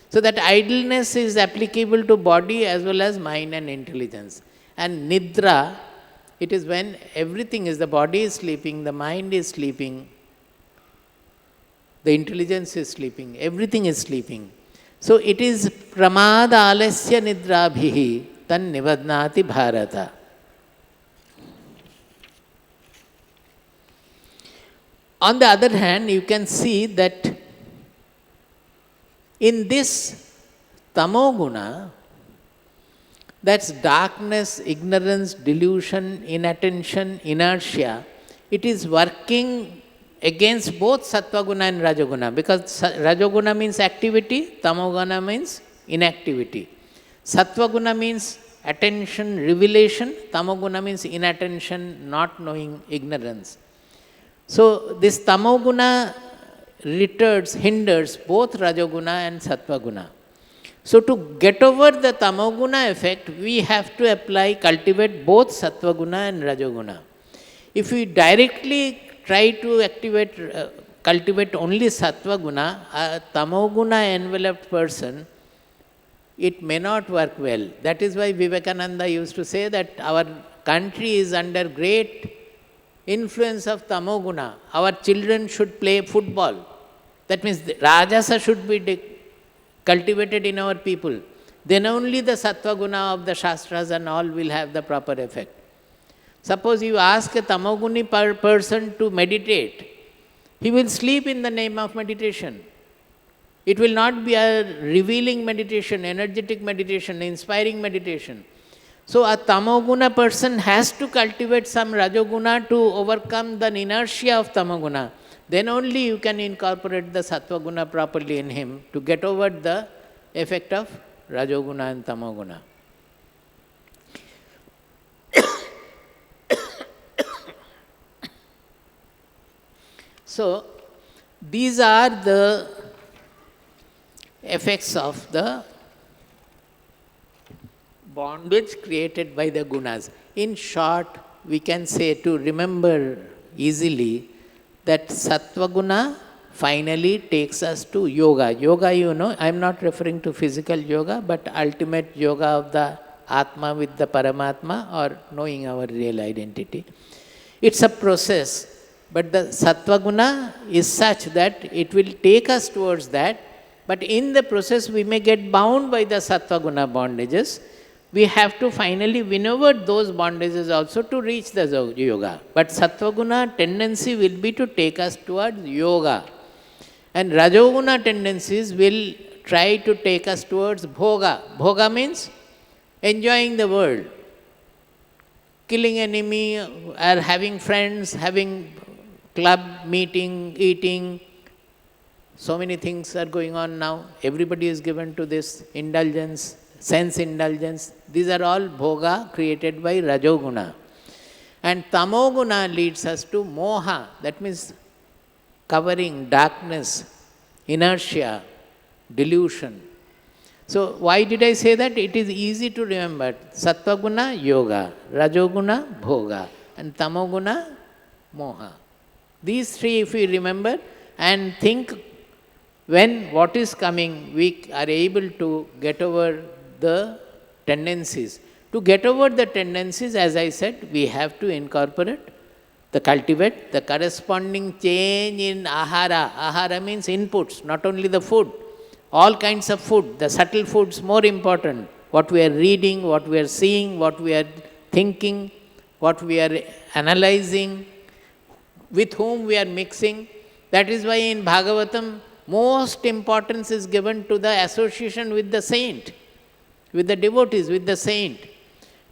Speaker 1: So that idleness is applicable to body as well as mind and intelligence. And nidra, it is when everything is, the body is sleeping, the mind is sleeping, the intelligence is sleeping, everything is sleeping. So it is pramada alasya nidrabhihi tan nivadnati bharata. On the other hand, you can see that in this Tamoguna, that's darkness, ignorance, delusion, inattention, inertia, it is working against both Sattva-guna and Rajoguna, because Rajoguna means activity, Tamoguna means inactivity. Sattva-guna means attention, revelation, Tamoguna means inattention, not knowing, ignorance. So this tamoguna hinders both rajoguna and sattva-guna. So to get over the tamoguna effect, we have to cultivate both sattva-guna and rajoguna. If we directly try to cultivate only sattva-guna, a tamoguna enveloped person, it may not work well. That is why Vivekananda used to say that our country is under great influence of tamoguna. Our children should play football. That means the rajasa should be cultivated in our people. Then only the sattva guna of the shastras and all will have the proper effect. Suppose you ask a tamoguni person to meditate, he will sleep in the name of meditation. It will not be a revealing meditation, energetic meditation, inspiring meditation. So a tamoguna person has to cultivate some rajoguna to overcome the inertia of tamoguna. Then only you can incorporate the sattva guna properly in him to get over the effect of rajoguna and tamoguna. So these are the effects of the bondage created by the gunas. In short, we can say, to remember easily, that sattva guna finally takes us to yoga. Yoga, you know, I am not referring to physical yoga, but ultimate yoga of the Atma with the Paramatma, or knowing our real identity. It's a process, but the sattva guna is such that it will take us towards that, but in the process we may get bound by the sattva guna bondages. We have to finally win over those bondages also to reach the yoga. But sattva guna tendency will be to take us towards yoga. And rajoguna tendencies will try to take us towards bhoga. Bhoga means enjoying the world. Killing enemy, or having friends, having club meeting, eating. So many things are going on now. Everybody is given to this indulgence, sense indulgence. These are all bhoga created by rajoguna. And tamoguna leads us to moha, that means covering, darkness, inertia, delusion. So why did I say that? It is easy to remember. Sattva guna, yoga; rajoguna, bhoga; and tamoguna, moha. These three if we remember and think, when what is coming, we are able to get over the tendencies. To get over the tendencies, as I said, we have to incorporate, cultivate the corresponding change in ahara. Ahara means inputs, not only the food, all kinds of food. The subtle foods more important. What we are reading, what we are seeing, what we are thinking, what we are analyzing, with whom we are mixing. That is why in Bhagavatam, most importance is given to the association with the saint, with the devotees, with the saint,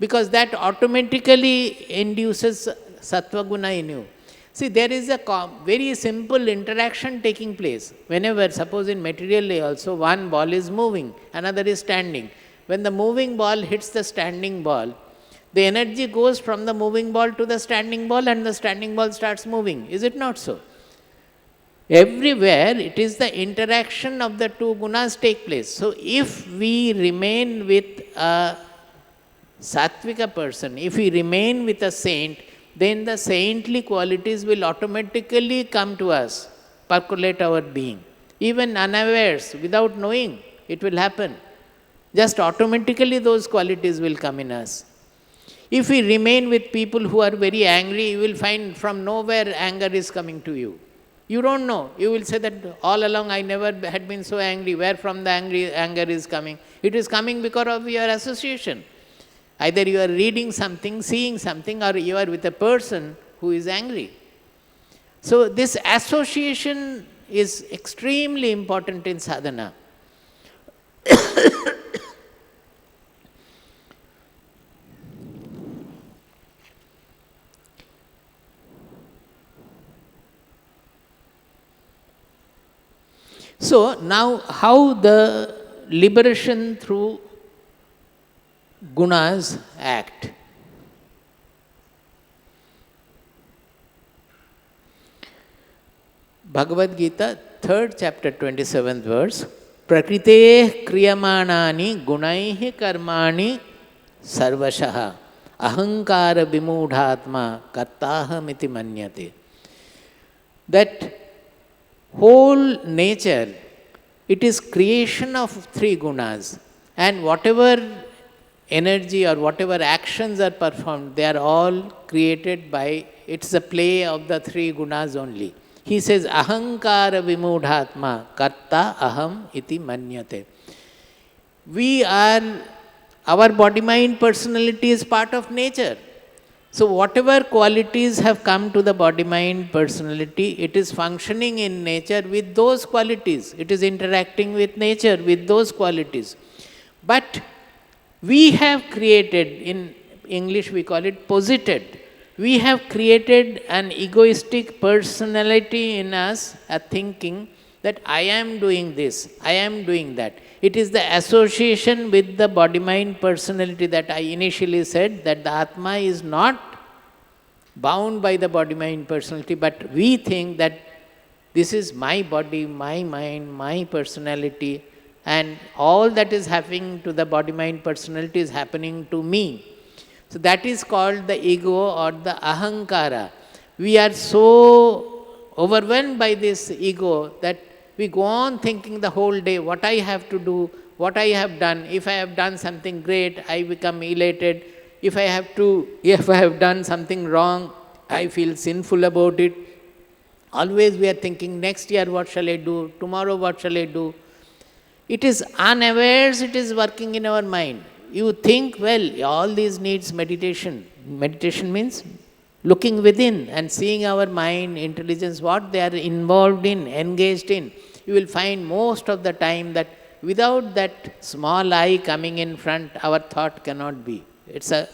Speaker 1: because that automatically induces sattva guna in you. See, there is a very simple interaction taking place. Whenever, suppose in material also, one ball is moving, another is standing. When the moving ball hits the standing ball, the energy goes from the moving ball to the standing ball, and the standing ball starts moving. Is it not so? Everywhere it is the interaction of the two gunas take place. So if we remain with a sattvika person, if we remain with a saint, then the saintly qualities will automatically come to us, percolate our being. Even unawares, without knowing, it will happen. Just automatically those qualities will come in us. If we remain with people who are very angry, you will find from nowhere anger is coming to you. You don't know. You will say that all along I never had been so angry. Where from the anger is coming? It is coming because of your association. Either you are reading something, seeing something, or you are with a person who is angry. So this association is extremely important in sadhana. So now how the liberation through gunas act. Bhagavad Gita, 3rd chapter, 27th verse. Prakrite kriyamanani gunaihi karmani sarvashaha ahankara vimudhatma kartahamiti manyate. That whole nature, it is creation of three gunas, and whatever energy or whatever actions are performed, they are all created by, it's a play of the three gunas only. He says, ahankara vimudhatma karta aham iti manyate. We are, our body, mind, personality is part of nature. So whatever qualities have come to the body, mind, personality, it is functioning in nature with those qualities. It is interacting with nature with those qualities. But we have created, in English we call it posited, we have created an egoistic personality in us, a thinking that I am doing this, I am doing that. It is the association with the body-mind personality that I initially said, that the Atma is not bound by the body-mind personality, but we think that this is my body, my mind, my personality, and all that is happening to the body-mind personality is happening to me. So that is called the ego or the ahankara. We are so overwhelmed by this ego that we go on thinking the whole day what I have to do, what I have done. If I have done something great, I become elated. If I have done something wrong, I feel sinful about it. Always we are thinking, next year what shall I do, tomorrow what shall I do. It is unawares, it is working in our mind. You think, well, all these needs meditation. Meditation means looking within and seeing our mind, intelligence, what they are involved in, engaged in. You will find most of the time that without that small I coming in front, our thought cannot be. It's a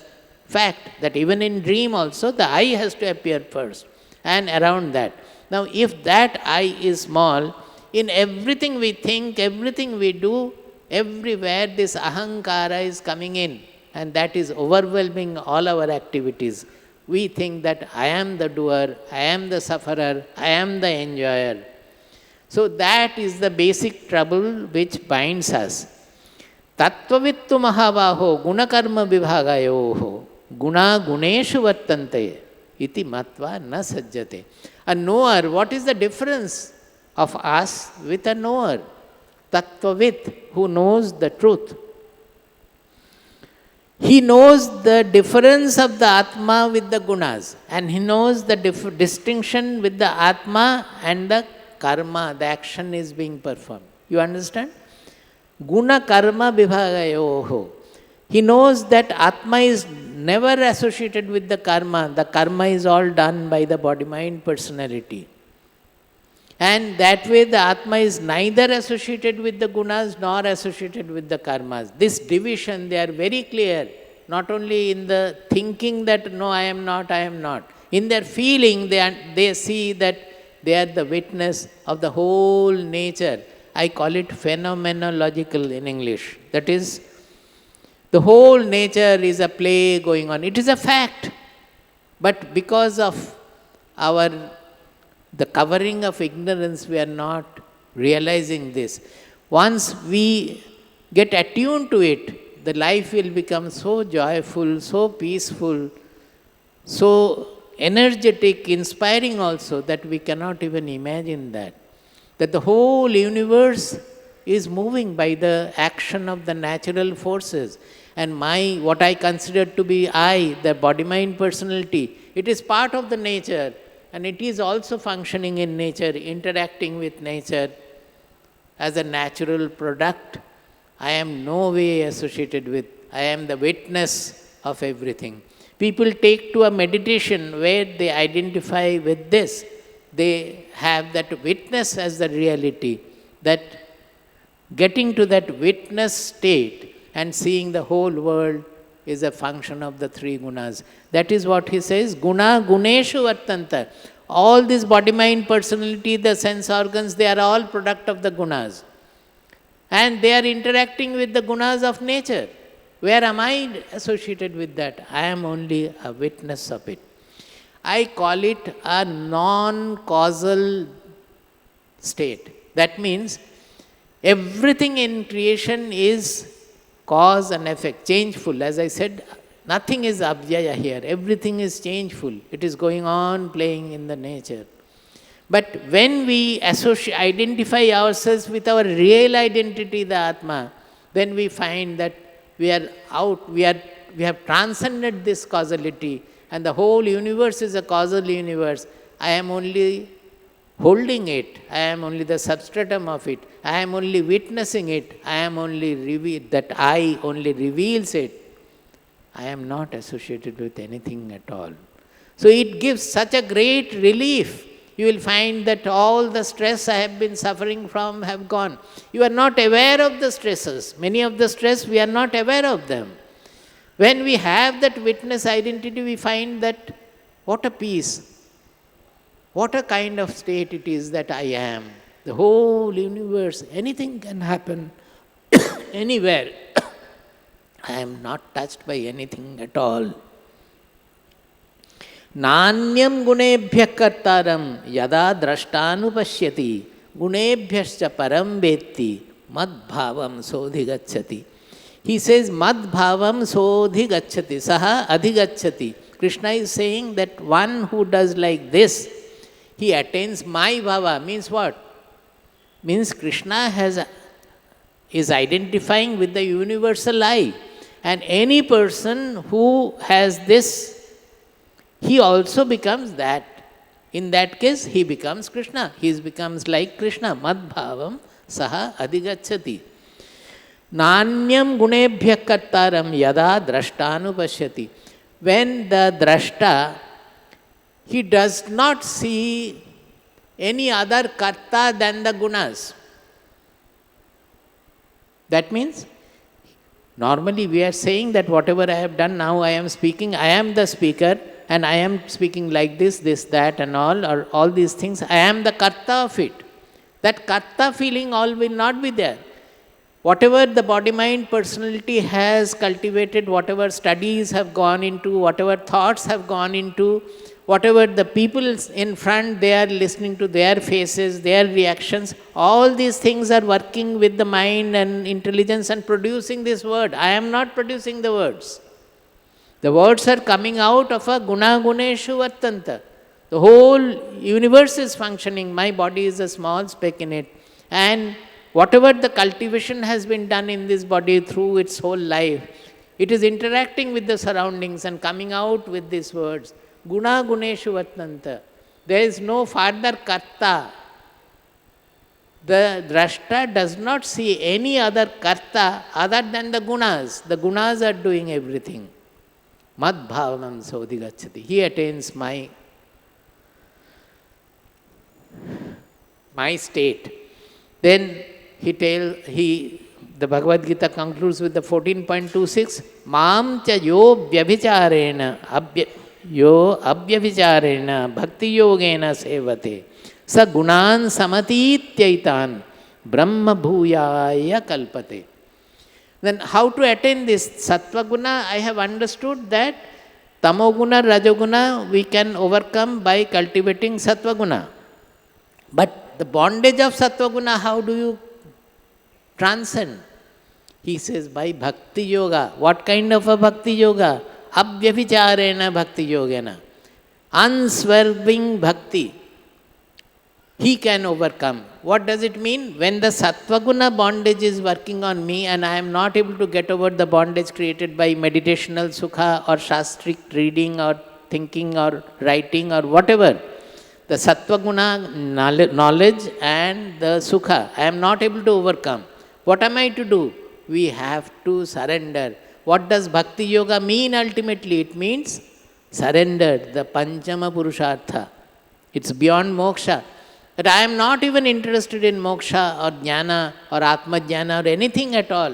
Speaker 1: fact that even in dream also, the I has to appear first and around that. Now, if that I is small, in everything we think, everything we do, everywhere this ahankara is coming in, and that is overwhelming all our activities. We think that I am the doer, I am the sufferer, I am the enjoyer. So that is the basic trouble which binds us. Tattvavittu mahabaho gunakarma vibhagayoho guna guneshu vattante iti matva na sajjate. A knower, what is the difference of us with a knower? Tattvavit, who knows the truth. He knows the difference of the Atma with the Gunas, and he knows the distinction with the Atma and the karma, the action is being performed. You understand? Guna karma vibhagayoho. He knows that Atma is never associated with the karma is all done by the body-mind personality. And that way the Atma is neither associated with the gunas nor associated with the karmas. This division, they are very clear, not only in the thinking that no, I am not, I am not. In their feeling, they see that they are the witness of the whole nature. I call it phenomenological in English. That is, the whole nature is a play going on. It is a fact. But because of the covering of ignorance, we are not realizing this. Once we get attuned to it, the life will become so joyful, so peaceful, so energetic, inspiring also, that we cannot even imagine that. That the whole universe is moving by the action of the natural forces. And what I consider to be I, the body-mind personality, it is part of the nature. And it is also functioning in nature, interacting with nature as a natural product. I am no way associated with, I am the witness of everything. People take to a meditation where they identify with this. They have that witness as the reality, that getting to that witness state and seeing the whole world is a function of the three gunas. That is what he says, guna guneshu vartanta. All this body, mind, personality, the sense organs, they are all product of the gunas. And they are interacting with the gunas of nature. Where am I associated with that? I am only a witness of it. I call it a non-causal state. That means everything in creation is cause and effect, changeful. As I said, nothing is abhyaya here. Everything is changeful. It is going on playing in the nature. But when we identify ourselves with our real identity, the Atma, then we find that we are out, we have transcended this causality, and the whole universe is a causal universe. I am only holding it. I am only the substratum of it. I am only witnessing it. I am only that I only reveals it. I am not associated with anything at all. So it gives such a great relief. You will find that all the stress I have been suffering from have gone. You are not aware of the stresses. Many of the stress, we are not aware of them. When we have that witness identity, we find that what a peace, what a kind of state it is that I am. The whole universe, anything can happen anywhere. I am not touched by anything at all. Nanyam gunebhya kartaram yada drashtanupashyati gunebhyascha param vetti madbhavam sodhigacchati. He says madbhavam sodhigacchati, saha adhigacchati. Krishna is saying that one who does like this, he attains my bhava. Means what? Means Krishna is identifying with the universal I. And any person who has this, he also becomes that. In that case, he becomes Krishna. He becomes like Krishna. Madbhavam saha adhigacchati. Nanyam gunebhya kartaram yada drashtanupashyati. When the drashta, he does not see any other karta than the gunas. That means, normally we are saying that whatever I have done, now I am speaking, I am the speaker, and I am speaking like this, that and all, or all these things. I am the karta of it. That karta feeling all will not be there. Whatever the body-mind personality has cultivated, whatever studies have gone into, whatever thoughts have gone into, whatever the people in front, they are listening to their faces, their reactions, all these things are working with the mind and intelligence and producing this word. I am not producing the words. The words are coming out of a guna guneshu vartanta. The whole universe is functioning. My body is a small speck in it. And whatever the cultivation has been done in this body through its whole life, it is interacting with the surroundings and coming out with these words. Guna guneshu vartanta. There is no further karta. The drashta does not see any other karta other than the gunas. The gunas are doing everything. Madbhavam sodhigacchati. He attains my state. Then the Bhagavad Gita concludes with the 14.26. Mam cha yo vyabhicharena bhakti yogena sevate sa gunan samatityaitan brahma bhuyaya kalpate. Then how to attain this Sattva guna? I have understood that Tamo guna, Rajo guna we can overcome by cultivating Sattva guna. But the bondage of Sattva guna, how do you transcend? He says by bhakti yoga. What kind of a bhakti yoga? Abhyavicharena bhakti yogena. Unswerving bhakti. He can overcome. What does it mean? When the Sattva guna bondage is working on me and I am not able to get over the bondage created by meditational sukha or shastric reading or thinking or writing or whatever, the Sattva guna knowledge and the sukha, I am not able to overcome. What am I to do? We have to surrender. What does bhakti yoga mean ultimately? It means surrender, the panchama purushartha. It's beyond moksha. That I am not even interested in moksha or jnana or atma jnana or anything at all.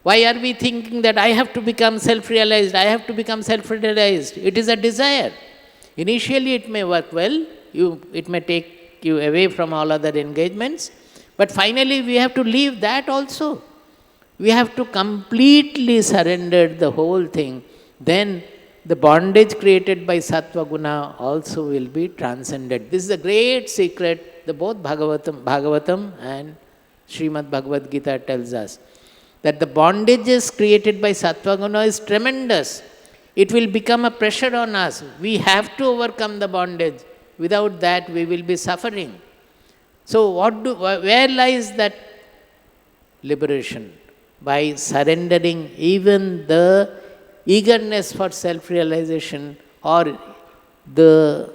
Speaker 1: Why are we thinking that I have to become self-realized, I have to become self-realized? It is a desire. Initially it may work well, it may take you away from all other engagements, but finally we have to leave that also. We have to completely surrender the whole thing. Then the bondage created by Sattva guna also will be transcended. This is a great secret the both Bhagavatam and Srimad Bhagavad Gita tells us that the bondages created by Sattva Guna is tremendous. It will become a pressure on us. We have to overcome the bondage. Without that, we will be suffering. So where lies that liberation? By surrendering even the eagerness for self-realization or the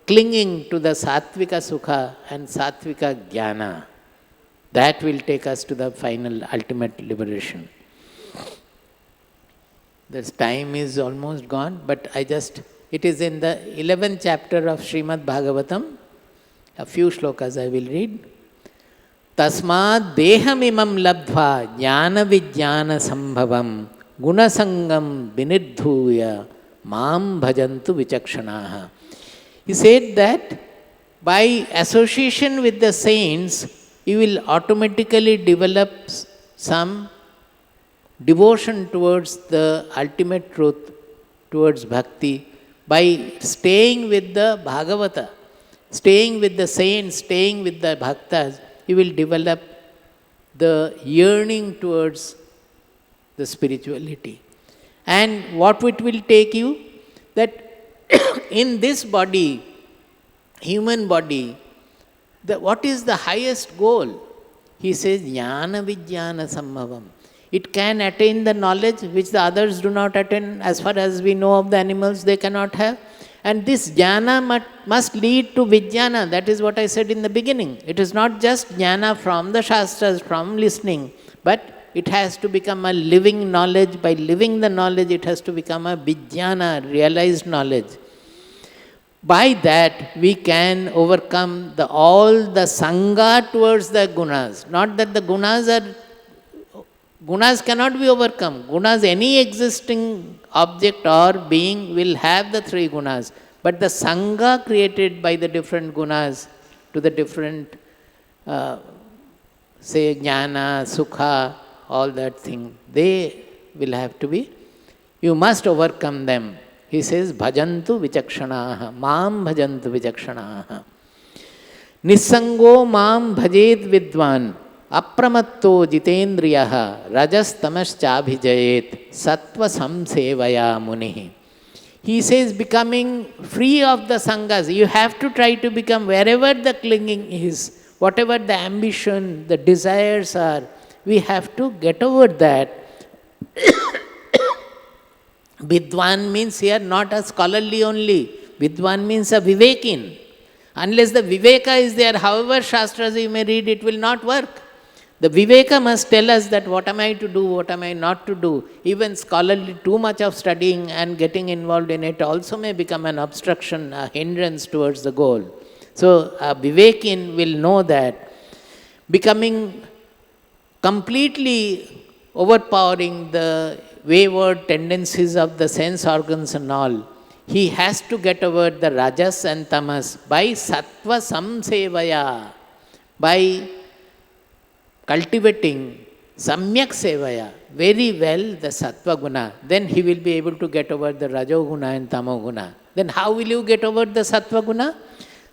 Speaker 1: clinging to the Sattvika Sukha and Sattvika Jnana. That will take us to the final ultimate liberation. This time is almost gone, but it is in the 11th chapter of Srimad Bhagavatam. A few shlokas I will read. Tasmad dehamimam labdhva jnana vijnana sambhavam gunasangam vinirdhuya mam bhajantu vichakshanaha. He said that by association with the saints, you will automatically develop some devotion towards the ultimate truth, towards bhakti. By staying with the Bhagavata, staying with the saints, staying with the bhaktas, you will develop the yearning towards the spirituality. And what it will take you? That in this body, human body, what is the highest goal? He says, Jnana Vijnana Sambhavam. It can attain the knowledge which the others do not attain. As far as we know of the animals, they cannot have. And this jnana must lead to Vijnana. That is what I said in the beginning. It is not just jnana from the Shastras, from listening, but it has to become a living knowledge. By living the knowledge, it has to become a Vijnana, realized knowledge. By that, we can overcome all the Sangha towards the Gunas. Not that the Gunas cannot be overcome. Gunas, any existing object or being will have the three Gunas. But the Sangha created by the different Gunas to the different, say, Jnana, Sukha, all that thing, they will have to be, you must overcome them. He says, bhajantu vichakshanaha, mam bhajantu vichakshanaha. Nisango mam bhajet vidvan, apramatto jitendriyaha, rajas tamas chabhijayet, sattva samsevaya munihi. He says, becoming free of the sanghas, you have to try to become, wherever the clinging is, whatever the ambition, the desires are, we have to get over that. Vidwan means here not a scholarly only. Vidwan means a vivekin. Unless the viveka is there, however shastras you may read, it will not work. The viveka must tell us that what am I to do, what am I not to do. Even scholarly, too much of studying and getting involved in it also may become an obstruction, a hindrance towards the goal. So a vivekin will know that. Becoming completely overpowering the wayward tendencies of the sense organs and all, he has to get over the rajas and tamas by sattva samsevaya, by cultivating samyak sevaya, very well the sattva guna. Then he will be able to get over the rajo guna and tamo guna. Then how will you get over the sattva guna?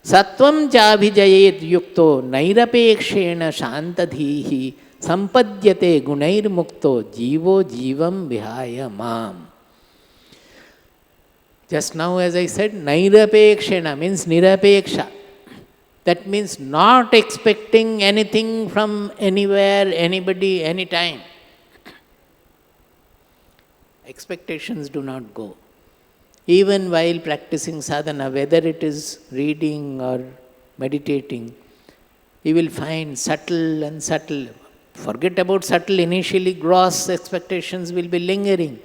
Speaker 1: Sattvam chabhijayet yukto nairapekshena shantadhihi sampadyate gunair mukto jivo jivam vihaya mam. Just now as I said, nairapekshena means nirapeksha. That means not expecting anything from anywhere, anybody, anytime. Expectations do not go. Even while practicing sadhana, whether it is reading or meditating, you will find subtle and subtle. Forget about subtle, initially gross expectations will be lingering.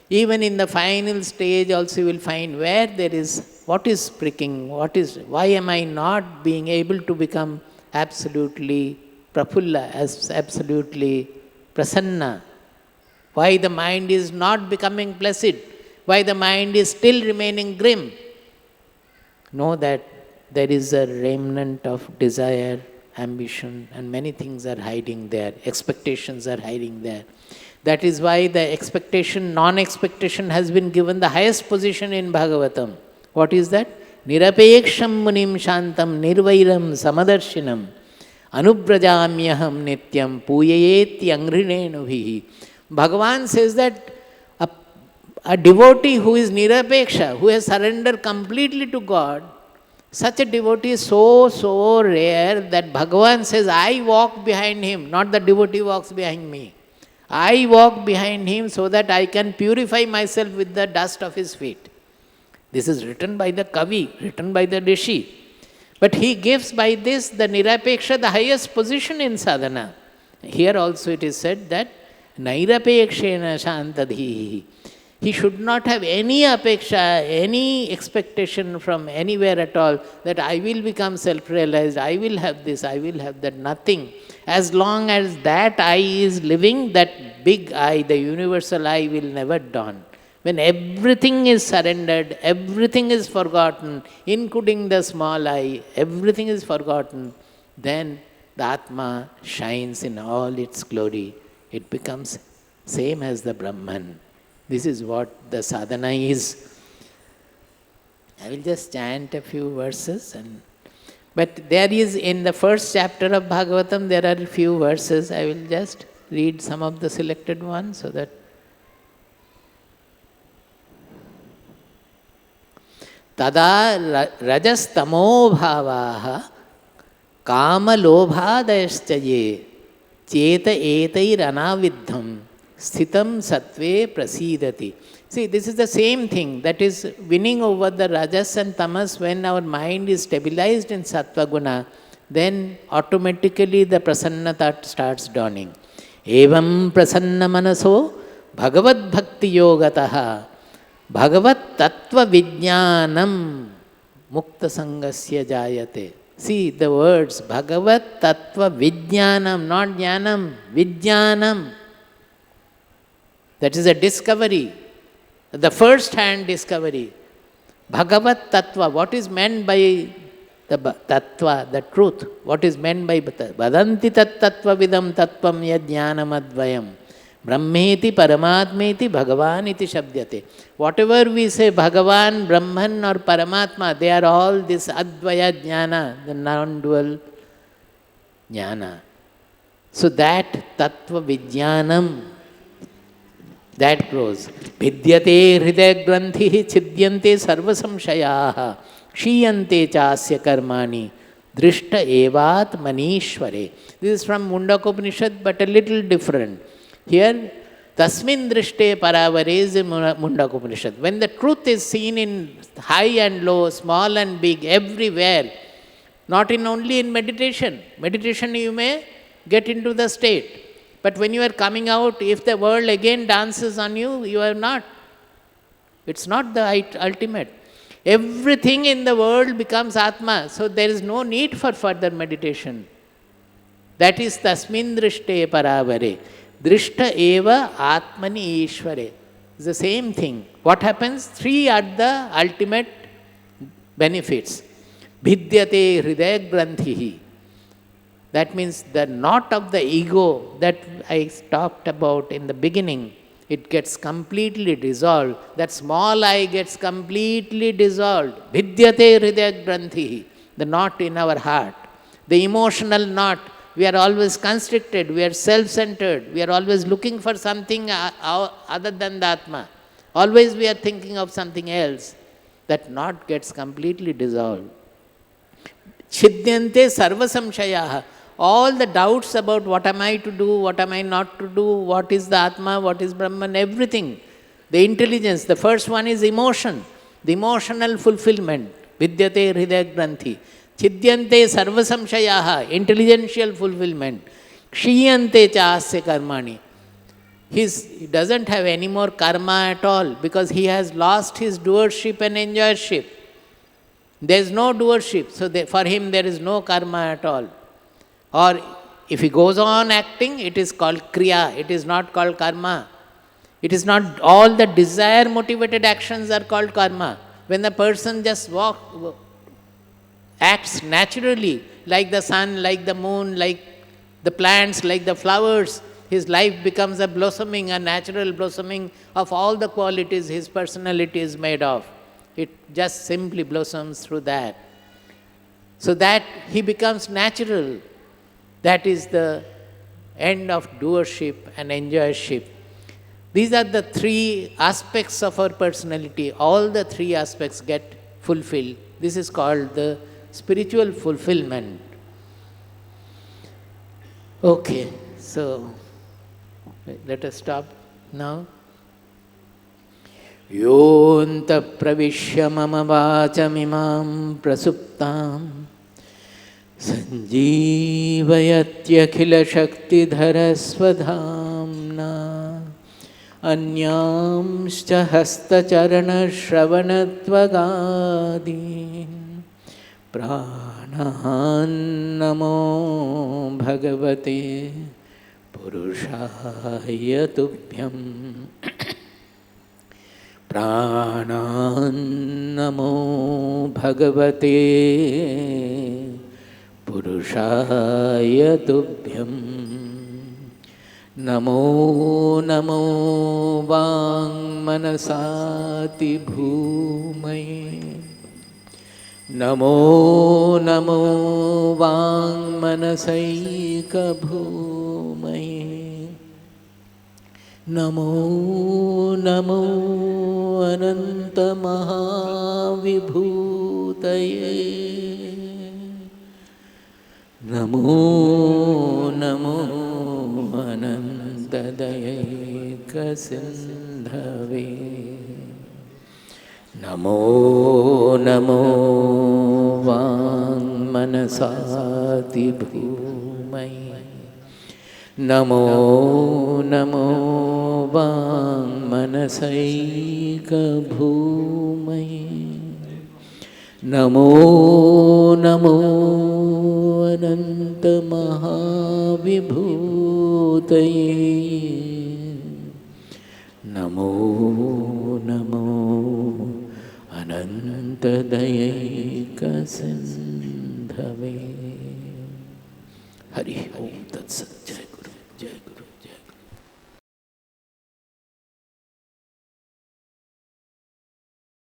Speaker 1: Even in the final stage also you will find where there is, what is pricking, why am I not being able to become absolutely prafulla, absolutely prasanna? Why the mind is not becoming placid? Why the mind is still remaining grim? Know that there is a remnant of desire, ambition, and many things are hiding there. Expectations are hiding there. That is why the expectation, non-expectation has been given the highest position in Bhagavatam. What is that? nirapeksham munim shantam nirvairam samadarshinam anubrajamyaham nityam puyayeti angrinenubhihi. Bhagavan says that a devotee who is nirapeksha, who has surrendered completely to God, such a devotee is so rare that Bhagavan says, I walk behind him, not the devotee walks behind me. I walk behind him so that I can purify myself with the dust of his feet. This is written by the Kavi, written by the Rishi. But he gives by this the Nirapeksha the highest position in sadhana. Here also it is said that Nairapekshena Shantadhihi. He should not have any apeksha, any expectation from anywhere at all that I will become self-realized, I will have this, I will have that, nothing. As long as that I is living, that big I, the universal I will never dawn. When everything is surrendered, everything is forgotten, including the small I, everything is forgotten, then the Atma shines in all its glory. It becomes same as the Brahman. This is what the sadhana is. I will just chant a few verses. But there is, in the first chapter of Bhagavatam, there are a few verses. I will just read some of the selected ones so that Tada rajas tamo bhavaha kama lobhadayascha ye cheta etair anavidham sthitam sattve prasidati. See, this is the same thing that is winning over the rajas and tamas. When our mind is stabilized in sattva guna, then automatically the prasannata starts dawning. Evam prasanna manaso bhagavad bhakti yogataha bhagavat tattva vijnanam mukta sangasya jayate. See the words bhagavat tattva vijnanam, not jnanam, vijnanam. That is a discovery, the first-hand discovery. Bhagavat Tattva, what is meant by the Tattva, the truth? What is meant by Vadanti tat Tattva vidam Tattvam yad jnanam advayam Brahmeti Paramatmeti Bhagavan iti shabdyate. Whatever we say Bhagavan, Brahman or Paramatma, they are all this Advaya Jnana, the non-dual Jnana. So that Tattva Vijnanam, that grows. Vidyate hridaya granthihi chidyante sarva samshayaha kshiyante chasya karmani drishta evat manishware. This is from Mundakopanishad, but a little different. Here, tasmin drishte paravare is Mundakopanishad. When the truth is seen in high and low, small and big, everywhere, not in only in meditation. Meditation you may get into the state. But when you are coming out, if the world again dances on you, you are not. It's not the ultimate. Everything in the world becomes Atma, so there is no need for further meditation. That is tasmin drishte paravare. Drishta eva atmani ishvare. It's the same thing. What happens? Three are the ultimate benefits. Vidyate hridaya granthihi. That means the knot of the ego that I talked about in the beginning, it gets completely dissolved. That small I gets completely dissolved. Vidyate hridaya granthihi, the knot in our heart. The emotional knot, we are always constricted, we are self-centered, we are always looking for something other than the Atma. Always we are thinking of something else. That knot gets completely dissolved. Chidyante sarva samshayaha. All the doubts about what am I to do, what am I not to do, what is the Atma, what is Brahman, everything. The intelligence, the first one is emotion, the emotional fulfillment. Vidyate hridaya granthi. Chidyante sarva samshayaha, intelligential fulfillment. Kshiyante cha asya karmani. He doesn't have any more karma at all because he has lost his doership and enjoyership. There is no doership, so for him there is no karma at all. Or if he goes on acting, it is called kriya, it is not called karma. It is not, all the desire motivated actions are called karma. When the person just acts naturally, like the sun, like the moon, like the plants, like the flowers, his life becomes a blossoming, a natural blossoming of all the qualities his personality is made of. It just simply blossoms through that. So that he becomes natural. That is the end of doership and enjoyership. These are the three aspects of our personality. All the three aspects get fulfilled. This is called the spiritual fulfillment. Okay, so let us stop now. Yonta pravishya mama vachamimam prasuptam sanjeevayatyakila shaktidharasvadhamna anyamscha hastacharana shravanatvagadin pranahan namo bhagavate purushaya tubhyam pranahan namo bhagavate purushaya tubhyam namo namo vang manasati bhumaye namo namo vang manasaika bhumaye namo namo ananta mahavibhutaye namo namo anantadayeka sindhave namo namo vang manasati bhumaye namo namo vang manasaika bhumaye namo namo ananta mahavibhutaye namo namo anantadayeka sindhave. Hari Om Tat Sat. Jai Guru. Jai Guru.